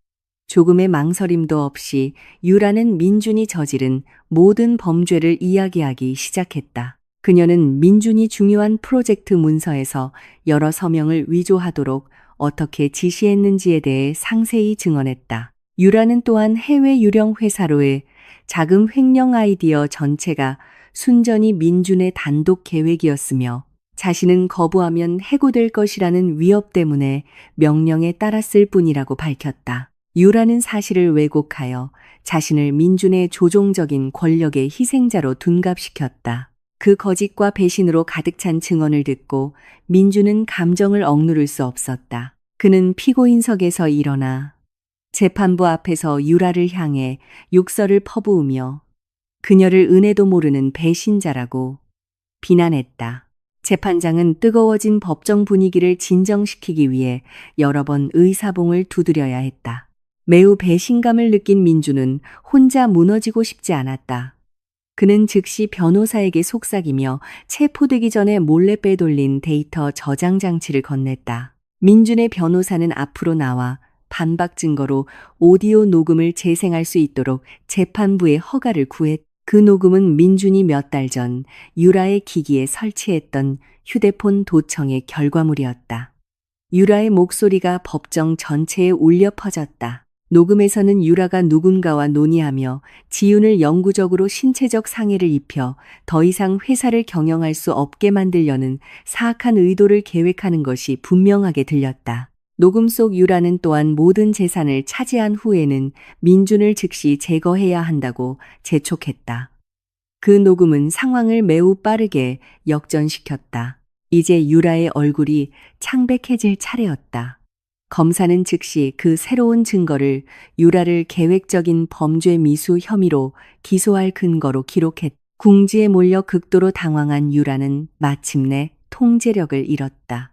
[SPEAKER 2] 조금의 망설임도 없이 유라는 민준이 저지른 모든 범죄를 이야기하기 시작했다. 그녀는 민준이 중요한 프로젝트 문서에서 여러 서명을 위조하도록 어떻게 지시했는지에 대해 상세히 증언했다. 유라는 또한 해외 유령 회사로의 자금 횡령 아이디어 전체가 순전히 민준의 단독 계획이었으며 자신은 거부하면 해고될 것이라는 위협 때문에 명령에 따랐을 뿐이라고 밝혔다. 유라는 사실을 왜곡하여 자신을 민준의 조종적인 권력의 희생자로 둔갑시켰다. 그 거짓과 배신으로 가득 찬 증언을 듣고 민준은 감정을 억누를 수 없었다. 그는 피고인석에서 일어나 재판부 앞에서 유라를 향해 욕설을 퍼부으며 그녀를 은혜도 모르는 배신자라고 비난했다. 재판장은 뜨거워진 법정 분위기를 진정시키기 위해 여러 번 의사봉을 두드려야 했다. 매우 배신감을 느낀 민주는 혼자 무너지고 싶지 않았다. 그는 즉시 변호사에게 속삭이며 체포되기 전에 몰래 빼돌린 데이터 저장 장치를 건넸다. 민준의 변호사는 앞으로 나와 반박 증거로 오디오 녹음을 재생할 수 있도록 재판부의 허가를 구했다. 그 녹음은 민준이 몇 달 전 유라의 기기에 설치했던 휴대폰 도청의 결과물이었다. 유라의 목소리가 법정 전체에 울려 퍼졌다. 녹음에서는 유라가 누군가와 논의하며 지윤을 영구적으로 신체적 상해를 입혀 더 이상 회사를 경영할 수 없게 만들려는 사악한 의도를 계획하는 것이 분명하게 들렸다. 녹음 속 유라는 또한 모든 재산을 차지한 후에는 민준을 즉시 제거해야 한다고 재촉했다. 그 녹음은 상황을 매우 빠르게 역전시켰다. 이제 유라의 얼굴이 창백해질 차례였다. 검사는 즉시 그 새로운 증거를 유라를 계획적인 범죄 미수 혐의로 기소할 근거로 기록했다. 궁지에 몰려 극도로 당황한 유라는 마침내 통제력을 잃었다.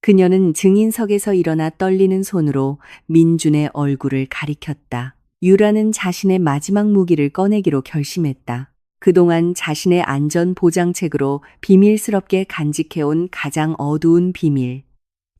[SPEAKER 2] 그녀는 증인석에서 일어나 떨리는 손으로 민준의 얼굴을 가리켰다. 유라는 자신의 마지막 무기를 꺼내기로 결심했다. 그동안 자신의 안전 보장책으로 비밀스럽게 간직해온 가장 어두운 비밀.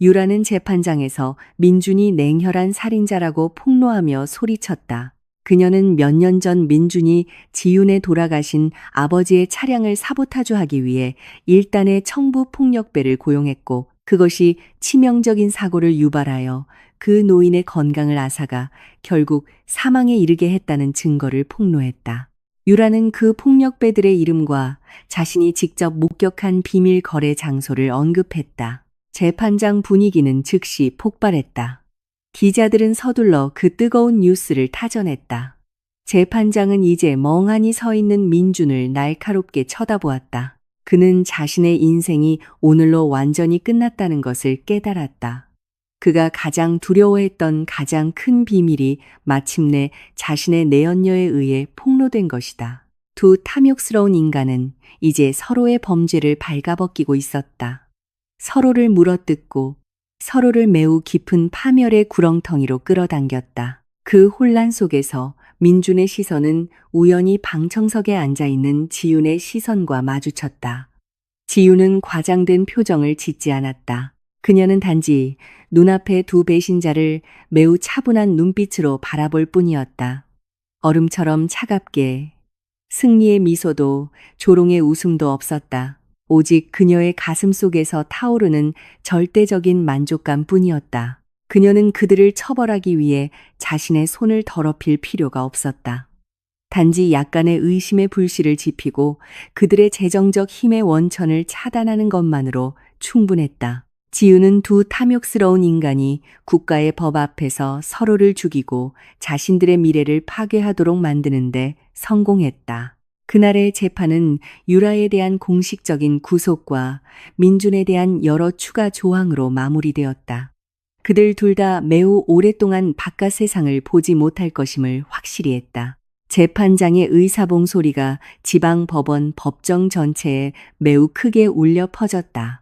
[SPEAKER 2] 유라는 재판장에서 민준이 냉혈한 살인자라고 폭로하며 소리쳤다. 그녀는 몇 년 전 민준이 지윤에 돌아가신 아버지의 차량을 사보타주하기 위해 일단의 청부 폭력배를 고용했고 그것이 치명적인 사고를 유발하여 그 노인의 건강을 앗아가 결국 사망에 이르게 했다는 증거를 폭로했다. 유라는 그 폭력배들의 이름과 자신이 직접 목격한 비밀 거래 장소를 언급했다. 재판장 분위기는 즉시 폭발했다. 기자들은 서둘러 그 뜨거운 뉴스를 타전했다. 재판장은 이제 멍하니 서 있는 민준을 날카롭게 쳐다보았다. 그는 자신의 인생이 오늘로 완전히 끝났다는 것을 깨달았다. 그가 가장 두려워했던 가장 큰 비밀이 마침내 자신의 내연녀에 의해 폭로된 것이다. 두 탐욕스러운 인간은 이제 서로의 범죄를 발가벗기고 있었다. 서로를 물어뜯고 서로를 매우 깊은 파멸의 구렁텅이로 끌어당겼다. 그 혼란 속에서 민준의 시선은 우연히 방청석에 앉아있는 지윤의 시선과 마주쳤다. 지윤은 과장된 표정을 짓지 않았다. 그녀는 단지 눈앞의 두 배신자를 매우 차분한 눈빛으로 바라볼 뿐이었다. 얼음처럼 차갑게, 승리의 미소도 조롱의 웃음도 없었다. 오직 그녀의 가슴 속에서 타오르는 절대적인 만족감 뿐이었다. 그녀는 그들을 처벌하기 위해 자신의 손을 더럽힐 필요가 없었다. 단지 약간의 의심의 불씨를 지피고 그들의 재정적 힘의 원천을 차단하는 것만으로 충분했다. 지윤은 두 탐욕스러운 인간이 국가의 법 앞에서 서로를 죽이고 자신들의 미래를 파괴하도록 만드는데 성공했다. 그날의 재판은 유라에 대한 공식적인 구속과 민준에 대한 여러 추가 조항으로 마무리되었다. 그들 둘 다 매우 오랫동안 바깥 세상을 보지 못할 것임을 확실히 했다. 재판장의 의사봉 소리가 지방 법원 법정 전체에 매우 크게 울려 퍼졌다.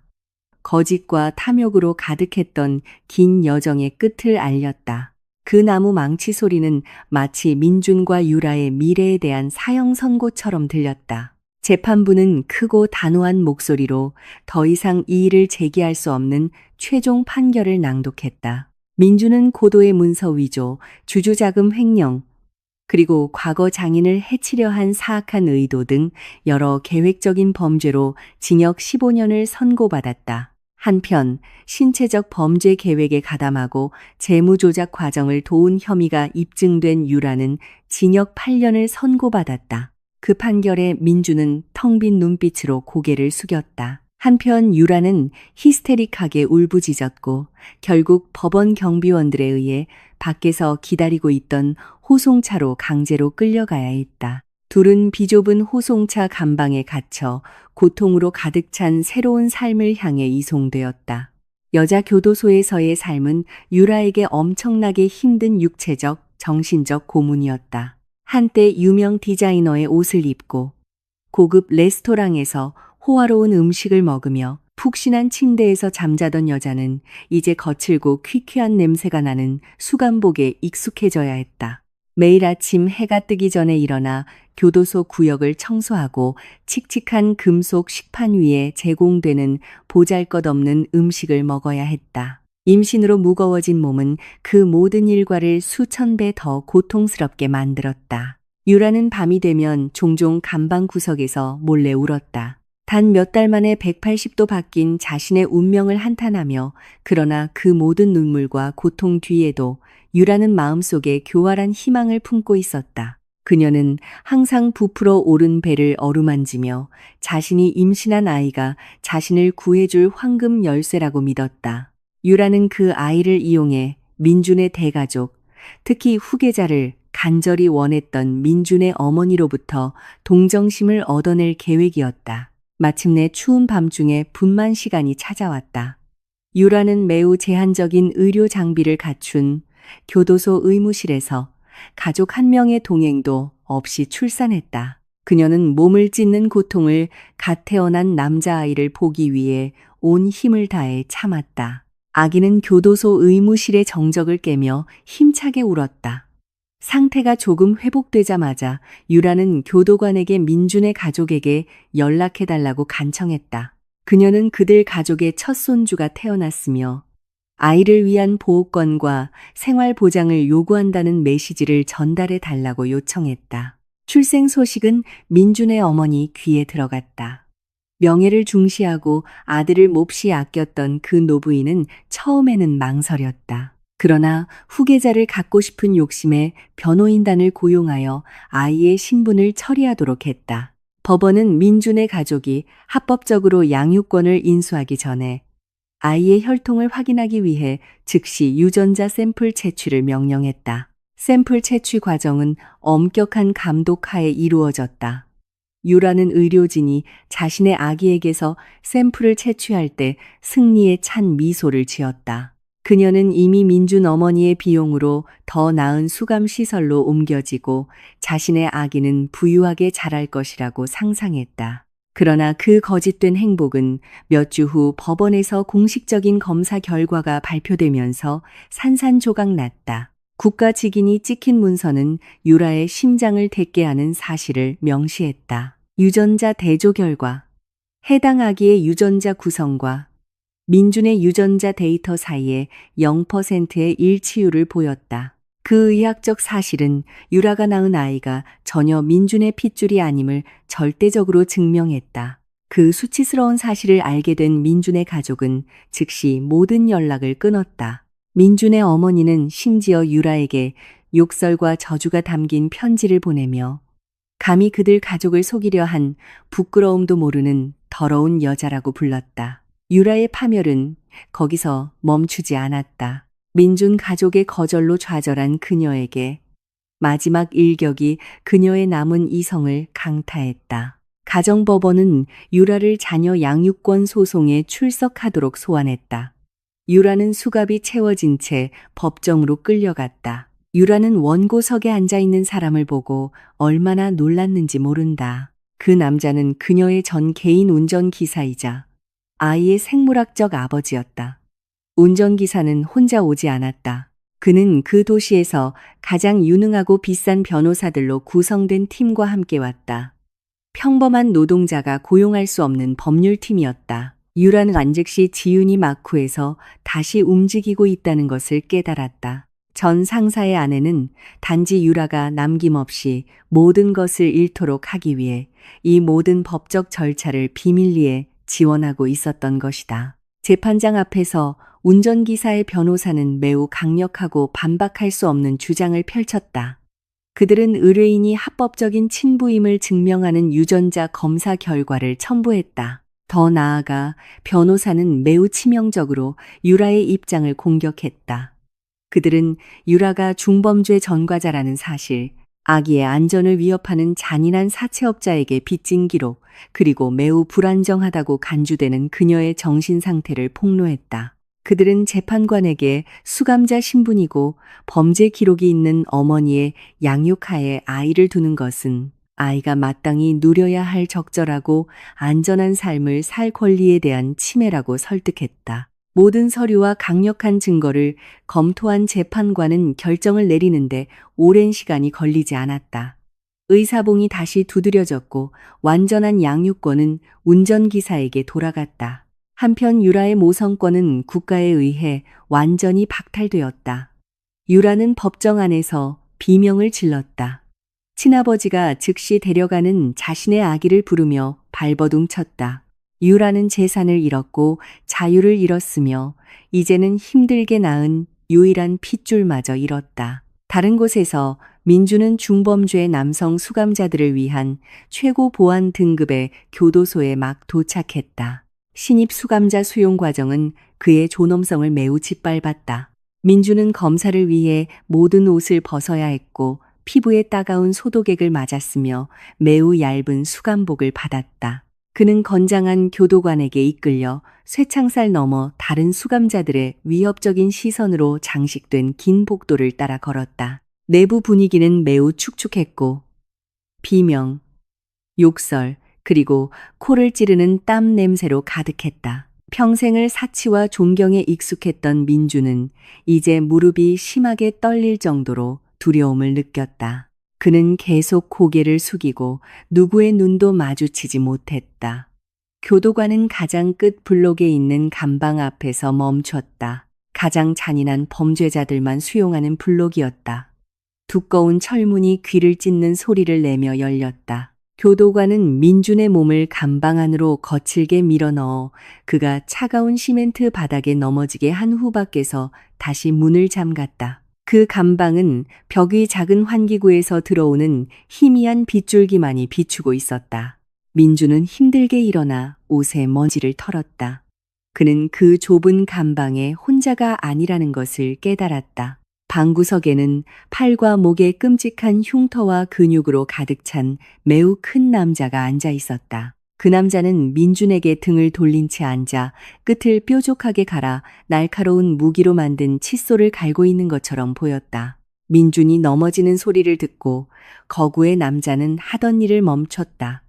[SPEAKER 2] 거짓과 탐욕으로 가득했던 긴 여정의 끝을 알렸다. 그 나무 망치 소리는 마치 민준과 유라의 미래에 대한 사형 선고처럼 들렸다. 재판부는 크고 단호한 목소리로 더 이상 이의를 제기할 수 없는 최종 판결을 낭독했다. 민준은 고도의 문서 위조, 주주자금 횡령, 그리고 과거 장인을 해치려 한 사악한 의도 등 여러 계획적인 범죄로 징역 15년을 선고받았다. 한편 신체적 범죄 계획에 가담하고 재무조작 과정을 도운 혐의가 입증된 유라는 징역 8년을 선고받았다. 그 판결에 민준은 텅 빈 눈빛으로 고개를 숙였다. 한편 유라는 히스테릭하게 울부짖었고 결국 법원 경비원들에 의해 밖에서 기다리고 있던 호송차로 강제로 끌려가야 했다. 둘은 비좁은 호송차 감방에 갇혀 고통으로 가득 찬 새로운 삶을 향해 이송되었다. 여자 교도소에서의 삶은 유라에게 엄청나게 힘든 육체적, 정신적 고문이었다. 한때 유명 디자이너의 옷을 입고 고급 레스토랑에서 호화로운 음식을 먹으며 푹신한 침대에서 잠자던 여자는 이제 거칠고 퀴퀴한 냄새가 나는 수감복에 익숙해져야 했다. 매일 아침 해가 뜨기 전에 일어나 교도소 구역을 청소하고 칙칙한 금속 식판 위에 제공되는 보잘것없는 음식을 먹어야 했다. 임신으로 무거워진 몸은 그 모든 일과를 수천 배 더 고통스럽게 만들었다. 유라는 밤이 되면 종종 감방 구석에서 몰래 울었다. 단 몇 달 만에 180도 바뀐 자신의 운명을 한탄하며 그러나 그 모든 눈물과 고통 뒤에도 유라는 마음속에 교활한 희망을 품고 있었다. 그녀는 항상 부풀어 오른 배를 어루만지며 자신이 임신한 아이가 자신을 구해줄 황금 열쇠라고 믿었다. 유라는 그 아이를 이용해 민준의 대가족, 특히 후계자를 간절히 원했던 민준의 어머니로부터 동정심을 얻어낼 계획이었다. 마침내 추운 밤중에 분만 시간이 찾아왔다. 유라는 매우 제한적인 의료 장비를 갖춘 교도소 의무실에서 가족 한 명의 동행도 없이 출산했다. 그녀는 몸을 찢는 고통을 갓 태어난 남자아이를 보기 위해 온 힘을 다해 참았다. 아기는 교도소 의무실의 정적을 깨며 힘차게 울었다. 상태가 조금 회복되자마자 유라는 교도관에게 민준의 가족에게 연락해달라고 간청했다. 그녀는 그들 가족의 첫 손주가 태어났으며 아이를 위한 보호권과 생활 보장을 요구한다는 메시지를 전달해 달라고 요청했다. 출생 소식은 민준의 어머니 귀에 들어갔다. 명예를 중시하고 아들을 몹시 아꼈던 그 노부인은 처음에는 망설였다. 그러나 후계자를 갖고 싶은 욕심에 변호인단을 고용하여 아이의 신분을 처리하도록 했다. 법원은 민준의 가족이 합법적으로 양육권을 인수하기 전에 아이의 혈통을 확인하기 위해 즉시 유전자 샘플 채취를 명령했다. 샘플 채취 과정은 엄격한 감독 하에 이루어졌다. 유라는 의료진이 자신의 아기에게서 샘플을 채취할 때 승리에 찬 미소를 지었다. 그녀는 이미 민준 어머니의 비용으로 더 나은 수감 시설로 옮겨지고 자신의 아기는 부유하게 자랄 것이라고 상상했다. 그러나 그 거짓된 행복은 몇 주 후 법원에서 공식적인 검사 결과가 발표되면서 산산조각 났다. 국가 직인이 찍힌 문서는 유라의 심장을 댔게 하는 사실을 명시했다. 유전자 대조 결과, 해당 아기의 유전자 구성과 민준의 유전자 데이터 사이에 0%의 일치율을 보였다. 그 의학적 사실은 유라가 낳은 아이가 전혀 민준의 핏줄이 아님을 절대적으로 증명했다. 그 수치스러운 사실을 알게 된 민준의 가족은 즉시 모든 연락을 끊었다. 민준의 어머니는 심지어 유라에게 욕설과 저주가 담긴 편지를 보내며 감히 그들 가족을 속이려 한 부끄러움도 모르는 더러운 여자라고 불렀다. 유라의 파멸은 거기서 멈추지 않았다. 민준 가족의 거절로 좌절한 그녀에게 마지막 일격이 그녀의 남은 이성을 강타했다. 가정법원은 유라를 자녀 양육권 소송에 출석하도록 소환했다. 유라는 수갑이 채워진 채 법정으로 끌려갔다. 유라는 원고석에 앉아있는 사람을 보고 얼마나 놀랐는지 모른다. 그 남자는 그녀의 전 개인 운전기사이자 아이의 생물학적 아버지였다. 운전기사는 혼자 오지 않았다. 그는 그 도시에서 가장 유능하고 비싼 변호사들로 구성된 팀과 함께 왔다. 평범한 노동자가 고용할 수 없는 법률팀이었다. 유라는 안즉시 지윤이 마쿠에서 다시 움직이고 있다는 것을 깨달았다. 전 상사의 아내는 단지 유라가 남김없이 모든 것을 잃도록 하기 위해 이 모든 법적 절차를 비밀리에 지원하고 있었던 것이다. 재판장 앞에서 운전기사의 변호사는 매우 강력하고 반박할 수 없는 주장을 펼쳤다. 그들은 의뢰인이 합법적인 친부임을 증명하는 유전자 검사 결과를 첨부했다. 더 나아가 변호사는 매우 치명적으로 유라의 입장을 공격했다. 그들은 유라가 중범죄 전과자라는 사실, 아기의 안전을 위협하는 잔인한 사채업자에게 빚진 기록, 그리고 매우 불안정하다고 간주되는 그녀의 정신 상태를 폭로했다. 그들은 재판관에게 수감자 신분이고 범죄 기록이 있는 어머니의 양육하에 아이를 두는 것은 아이가 마땅히 누려야 할 적절하고 안전한 삶을 살 권리에 대한 침해라고 설득했다. 모든 서류와 강력한 증거를 검토한 재판관은 결정을 내리는데 오랜 시간이 걸리지 않았다. 의사봉이 다시 두드려졌고 완전한 양육권은 운전기사에게 돌아갔다. 한편 유라의 모성권은 국가에 의해 완전히 박탈되었다. 유라는 법정 안에서 비명을 질렀다. 친아버지가 즉시 데려가는 자신의 아기를 부르며 발버둥 쳤다. 유라는 재산을 잃었고 자유를 잃었으며 이제는 힘들게 낳은 유일한 핏줄마저 잃었다. 다른 곳에서 민주는 중범죄 남성 수감자들을 위한 최고 보안 등급의 교도소에 막 도착했다. 신입 수감자 수용 과정은 그의 존엄성을 매우 짓밟았다. 민주는 검사를 위해 모든 옷을 벗어야 했고 피부에 따가운 소독액을 맞았으며 매우 얇은 수감복을 받았다. 그는 건장한 교도관에게 이끌려 쇠창살 넘어 다른 수감자들의 위협적인 시선으로 장식된 긴 복도를 따라 걸었다. 내부 분위기는 매우 축축했고 비명, 욕설, 그리고 코를 찌르는 땀 냄새로 가득했다. 평생을 사치와 존경에 익숙했던 민주는 이제 무릎이 심하게 떨릴 정도로 두려움을 느꼈다. 그는 계속 고개를 숙이고 누구의 눈도 마주치지 못했다. 교도관은 가장 끝 블록에 있는 감방 앞에서 멈췄다. 가장 잔인한 범죄자들만 수용하는 블록이었다. 두꺼운 철문이 귀를 찢는 소리를 내며 열렸다. 교도관은 민준의 몸을 감방 안으로 거칠게 밀어넣어 그가 차가운 시멘트 바닥에 넘어지게 한 후 밖에서 다시 문을 잠갔다. 그 감방은 벽 위 작은 환기구에서 들어오는 희미한 빗줄기만이 비추고 있었다. 민준은 힘들게 일어나 옷에 먼지를 털었다. 그는 그 좁은 감방에 혼자가 아니라는 것을 깨달았다. 방구석에는 팔과 목에 끔찍한 흉터와 근육으로 가득 찬 매우 큰 남자가 앉아 있었다. 그 남자는 민준에게 등을 돌린 채 앉아 끝을 뾰족하게 갈아 날카로운 무기로 만든 칫솔을 갈고 있는 것처럼 보였다. 민준이 넘어지는 소리를 듣고 거구의 남자는 하던 일을 멈췄다.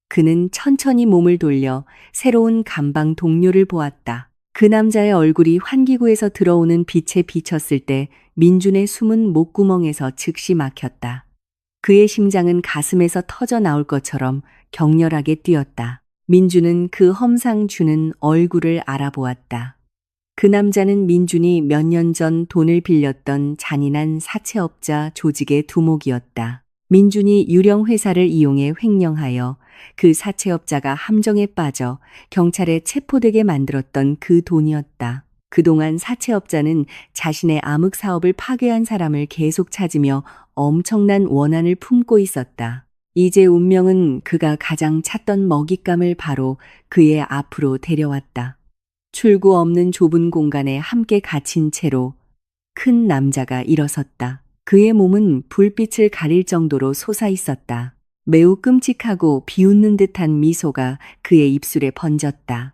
[SPEAKER 2] 그는 천천히 몸을 돌려 새로운 감방 동료를 보았다. 그 남자의 얼굴이 환기구에서 들어오는 빛에 비쳤을 때 민준의 숨은 목구멍에서 즉시 막혔다. 그의 심장은 가슴에서 터져 나올 것처럼 격렬하게 뛰었다. 민준은 그 험상 주는 얼굴을 알아보았다. 그 남자는 민준이 몇 년 전 돈을 빌렸던 잔인한 사채업자 조직의 두목이었다. 민준이 유령 회사를 이용해 횡령하여 그 사채업자가 함정에 빠져 경찰에 체포되게 만들었던 그 돈이었다. 그동안 사채업자는 자신의 암흑 사업을 파괴한 사람을 계속 찾으며 엄청난 원한을 품고 있었다. 이제 운명은 그가 가장 찾던 먹잇감을 바로 그의 앞으로 데려왔다. 출구 없는 좁은 공간에 함께 갇힌 채로 큰 남자가 일어섰다. 그의 몸은 불빛을 가릴 정도로 솟아 있었다. 매우 끔찍하고 비웃는 듯한 미소가 그의 입술에 번졌다.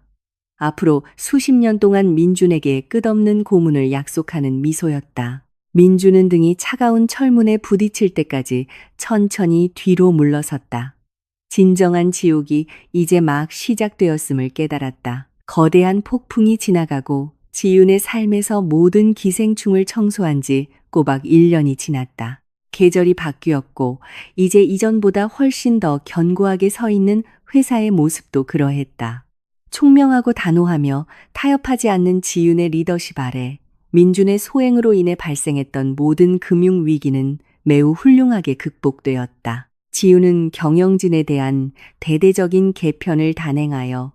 [SPEAKER 2] 앞으로 수십 년 동안 민준에게 끝없는 고문을 약속하는 미소였다. 민준은 등이 차가운 철문에 부딪힐 때까지 천천히 뒤로 물러섰다. 진정한 지옥이 이제 막 시작되었음을 깨달았다. 거대한 폭풍이 지나가고 지윤의 삶에서 모든 기생충을 청소한 지 꼬박 1년이 지났다. 계절이 바뀌었고 이제 이전보다 훨씬 더 견고하게 서 있는 회사의 모습도 그러했다. 총명하고 단호하며 타협하지 않는 지윤의 리더십 아래 민준의 소행으로 인해 발생했던 모든 금융 위기는 매우 훌륭하게 극복되었다. 지윤은 경영진에 대한 대대적인 개편을 단행하여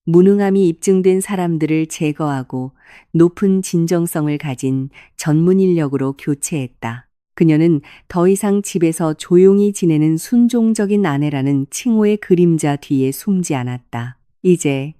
[SPEAKER 2] 무능함이 입증된 사람들을 제거하고 높은 진정성을 가진 전문 인력으로 교체했다. 그녀는 더 이상 집에서 조용히 지내는 순종적인 아내라는 칭호의 그림자 뒤에 숨지 않았다. 이제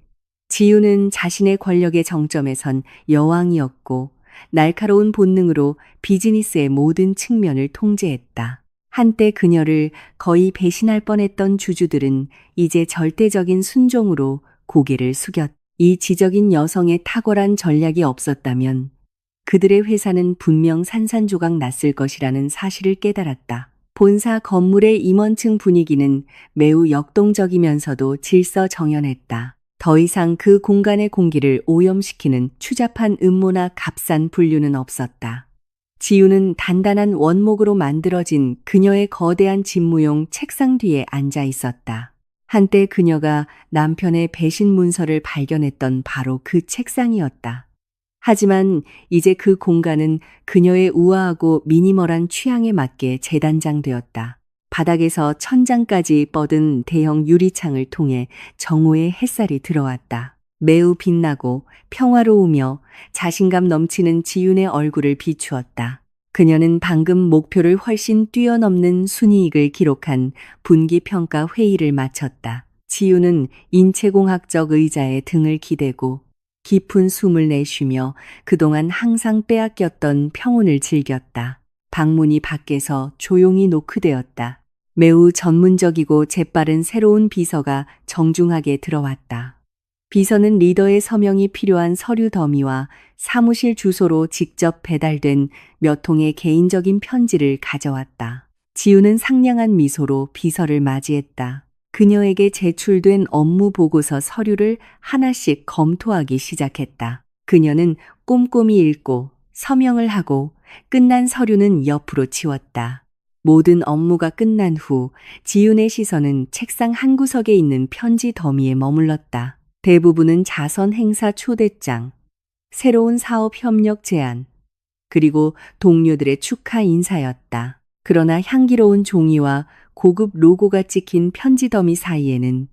[SPEAKER 2] 지윤은 자신의 권력의 정점에 선 여왕이었고 날카로운 본능으로 비즈니스의 모든 측면을 통제했다. 한때 그녀를 거의 배신할 뻔했던 주주들은 이제 절대적인 순종으로 고개를 숙였다. 이 지적인 여성의 탁월한 전략이 없었다면 그들의 회사는 분명 산산조각 났을 것이라는 사실을 깨달았다. 본사 건물의 임원층 분위기는 매우 역동적이면서도 질서정연했다. 더 이상 그 공간의 공기를 오염시키는 추잡한 음모나 값싼 분류는 없었다. 지우는 단단한 원목으로 만들어진 그녀의 거대한 집무용 책상 뒤에 앉아 있었다. 한때 그녀가 남편의 배신 문서를 발견했던 바로 그 책상이었다. 하지만 이제 그 공간은 그녀의 우아하고 미니멀한 취향에 맞게 재단장되었다. 바닥에서 천장까지 뻗은 대형 유리창을 통해 정오의 햇살이 들어왔다. 매우 빛나고 평화로우며 자신감 넘치는 지윤의 얼굴을 비추었다. 그녀는 방금 목표를 훨씬 뛰어넘는 순이익을 기록한 분기평가 회의를 마쳤다. 지윤은 인체공학적 의자에 등을 기대고 깊은 숨을 내쉬며 그동안 항상 빼앗겼던 평온을 즐겼다. 방문이 밖에서 조용히 노크되었다. 매우 전문적이고 재빠른 새로운 비서가 정중하게 들어왔다. 비서는 리더의 서명이 필요한 서류 더미와 사무실 주소로 직접 배달된 몇 통의 개인적인 편지를 가져왔다. 지우는 상냥한 미소로 비서를 맞이했다. 그녀에게 제출된 업무 보고서 서류를 하나씩 검토하기 시작했다. 그녀는 꼼꼼히 읽고 서명을 하고 끝난 서류는 옆으로 치웠다. 모든 업무가 끝난 후 지윤의 시선은 책상 한 구석에 있는 편지 더미에 머물렀다. 대부분은 자선 행사 초대장, 새로운 사업 협력 제안, 그리고 동료들의 축하 인사였다. 그러나 향기로운 종이와 고급 로고가 찍힌 편지 더미 사이에는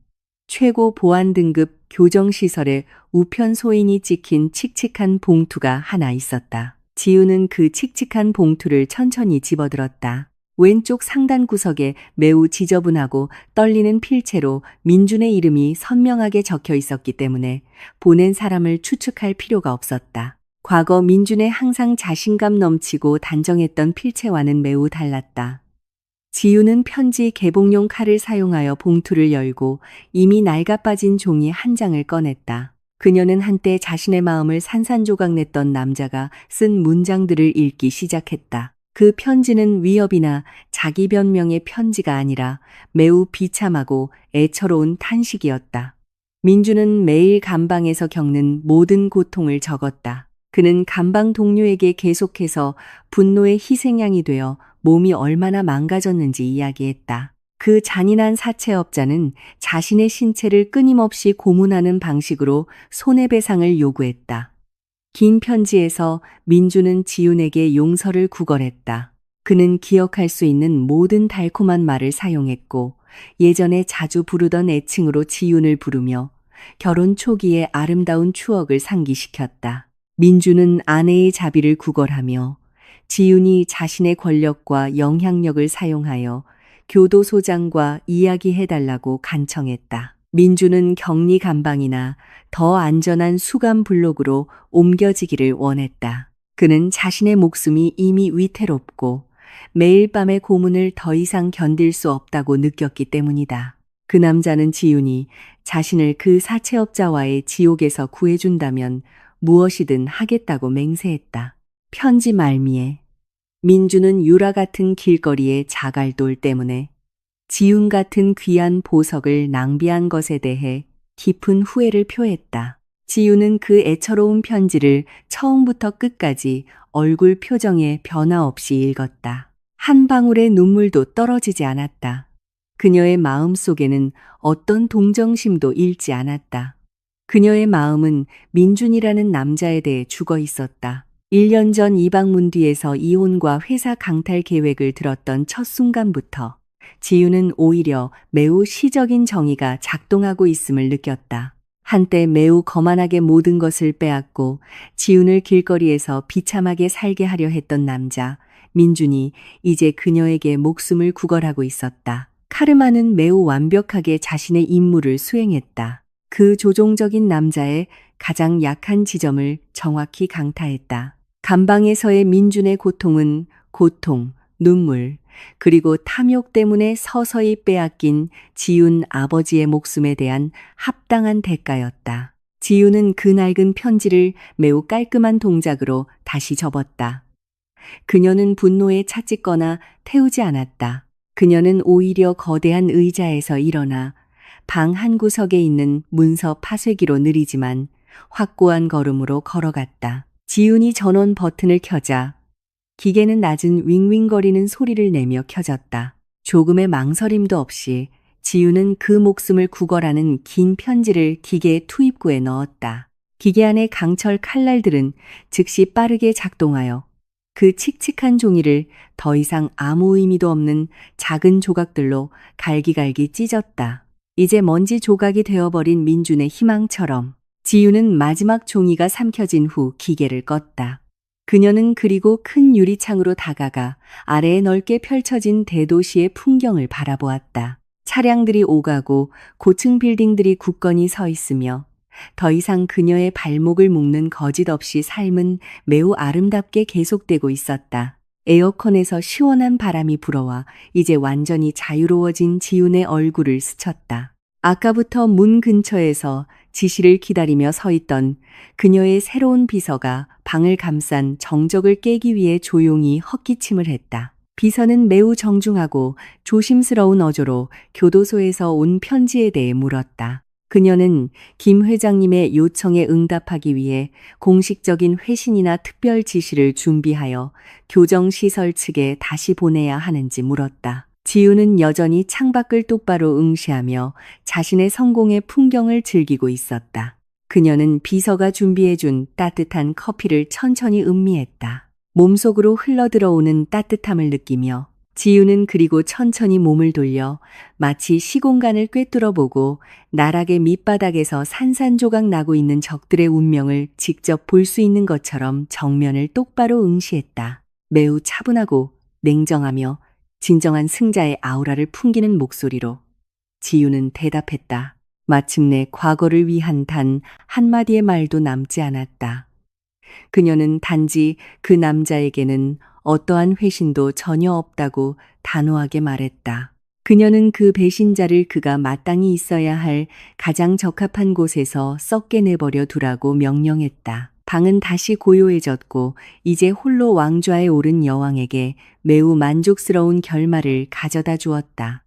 [SPEAKER 2] 최고 보안 등급 교정시설의 우편 소인이 찍힌 칙칙한 봉투가 하나 있었다. 지우는 그 칙칙한 봉투를 천천히 집어들었다. 왼쪽 상단 구석에 매우 지저분하고 떨리는 필체로 민준의 이름이 선명하게 적혀 있었기 때문에 보낸 사람을 추측할 필요가 없었다. 과거 민준의 항상 자신감 넘치고 단정했던 필체와는 매우 달랐다. 지우는 편지 개봉용 칼을 사용하여 봉투를 열고 이미 낡아빠진 종이 한 장을 꺼냈다. 그녀는 한때 자신의 마음을 산산조각냈던 남자가 쓴 문장들을 읽기 시작했다. 그 편지는 위협이나 자기 변명의 편지가 아니라 매우 비참하고 애처로운 탄식이었다. 민주는 매일 감방에서 겪는 모든 고통을 적었다. 그는 감방 동료에게 계속해서 분노의 희생양이 되어 몸이 얼마나 망가졌는지 이야기했다. 그 잔인한 사채업자는 자신의 신체를 끊임없이 고문하는 방식으로 손해배상을 요구했다. 긴 편지에서 민주는 지윤에게 용서를 구걸했다. 그는 기억할 수 있는 모든 달콤한 말을 사용했고 예전에 자주 부르던 애칭으로 지윤을 부르며 결혼 초기의 아름다운 추억을 상기시켰다. 민주는 아내의 자비를 구걸하며 지윤이 자신의 권력과 영향력을 사용하여 교도소장과 이야기해달라고 간청했다. 민주는 격리 감방이나 더 안전한 수감 블록으로 옮겨지기를 원했다. 그는 자신의 목숨이 이미 위태롭고 매일 밤의 고문을 더 이상 견딜 수 없다고 느꼈기 때문이다. 그 남자는 지윤이 자신을 그 사채업자와의 지옥에서 구해준다면 무엇이든 하겠다고 맹세했다. 편지 말미에 민주는 유라 같은 길거리의 자갈돌 때문에 지윤 같은 귀한 보석을 낭비한 것에 대해 깊은 후회를 표했다. 지윤은 그 애처로운 편지를 처음부터 끝까지 얼굴 표정에 변화 없이 읽었다. 한 방울의 눈물도 떨어지지 않았다. 그녀의 마음 속에는 어떤 동정심도 잃지 않았다. 그녀의 마음은 민준이라는 남자에 대해 죽어 있었다. 1년 전 이방문 뒤에서 이혼과 회사 강탈 계획을 들었던 첫 순간부터 지윤은 오히려 매우 시적인 정의가 작동하고 있음을 느꼈다. 한때 매우 거만하게 모든 것을 빼앗고 지윤을 길거리에서 비참하게 살게 하려 했던 남자 민준이 이제 그녀에게 목숨을 구걸하고 있었다. 카르마는 매우 완벽하게 자신의 임무를 수행했다. 그 조종적인 남자의 가장 약한 지점을 정확히 강타했다. 감방에서의 민준의 고통은 고통, 눈물, 그리고 탐욕 때문에 서서히 빼앗긴 지윤 아버지의 목숨에 대한 합당한 대가였다. 지윤은 그 낡은 편지를 매우 깔끔한 동작으로 다시 접었다. 그녀는 분노에 차찍거나 태우지 않았다. 그녀는 오히려 거대한 의자에서 일어나 방 한 구석에 있는 문서 파쇄기로 느리지만 확고한 걸음으로 걸어갔다. 지윤이 전원 버튼을 켜자 기계는 낮은 윙윙거리는 소리를 내며 켜졌다. 조금의 망설임도 없이 지윤은 그 목숨을 구걸하는 긴 편지를 기계의 투입구에 넣었다. 기계 안의 강철 칼날들은 즉시 빠르게 작동하여 그 칙칙한 종이를 더 이상 아무 의미도 없는 작은 조각들로 갈기갈기 찢었다. 이제 먼지 조각이 되어버린 민준의 희망처럼 지윤은 마지막 종이가 삼켜진 후 기계를 껐다. 그녀는 그리고 큰 유리창으로 다가가 아래에 넓게 펼쳐진 대도시의 풍경을 바라보았다. 차량들이 오가고 고층 빌딩들이 굳건히 서 있으며 더 이상 그녀의 발목을 묶는 거짓 없이 삶은 매우 아름답게 계속되고 있었다. 에어컨에서 시원한 바람이 불어와 이제 완전히 자유로워진 지윤의 얼굴을 스쳤다. 아까부터 문 근처에서 지시를 기다리며 서 있던 그녀의 새로운 비서가 방을 감싼 정적을 깨기 위해 조용히 헛기침을 했다. 비서는 매우 정중하고 조심스러운 어조로 교도소에서 온 편지에 대해 물었다. 그녀는 김 회장님의 요청에 응답하기 위해 공식적인 회신이나 특별 지시를 준비하여 교정시설 측에 다시 보내야 하는지 물었다. 지우는 여전히 창밖을 똑바로 응시하며 자신의 성공의 풍경을 즐기고 있었다. 그녀는 비서가 준비해준 따뜻한 커피를 천천히 음미했다. 몸속으로 흘러들어오는 따뜻함을 느끼며 지우는 그리고 천천히 몸을 돌려 마치 시공간을 꿰뚫어 보고 나락의 밑바닥에서 산산조각 나고 있는 적들의 운명을 직접 볼 수 있는 것처럼 정면을 똑바로 응시했다. 매우 차분하고 냉정하며 진정한 승자의 아우라를 풍기는 목소리로 지우는 대답했다. 마침내 과거를 위한 단 한마디의 말도 남지 않았다. 그녀는 단지 그 남자에게는 어떠한 회신도 전혀 없다고 단호하게 말했다. 그녀는 그 배신자를 그가 마땅히 있어야 할 가장 적합한 곳에서 썩게 내버려 두라고 명령했다. 방은 다시 고요해졌고 이제 홀로 왕좌에 오른 여왕에게 매우 만족스러운 결말을 가져다 주었다.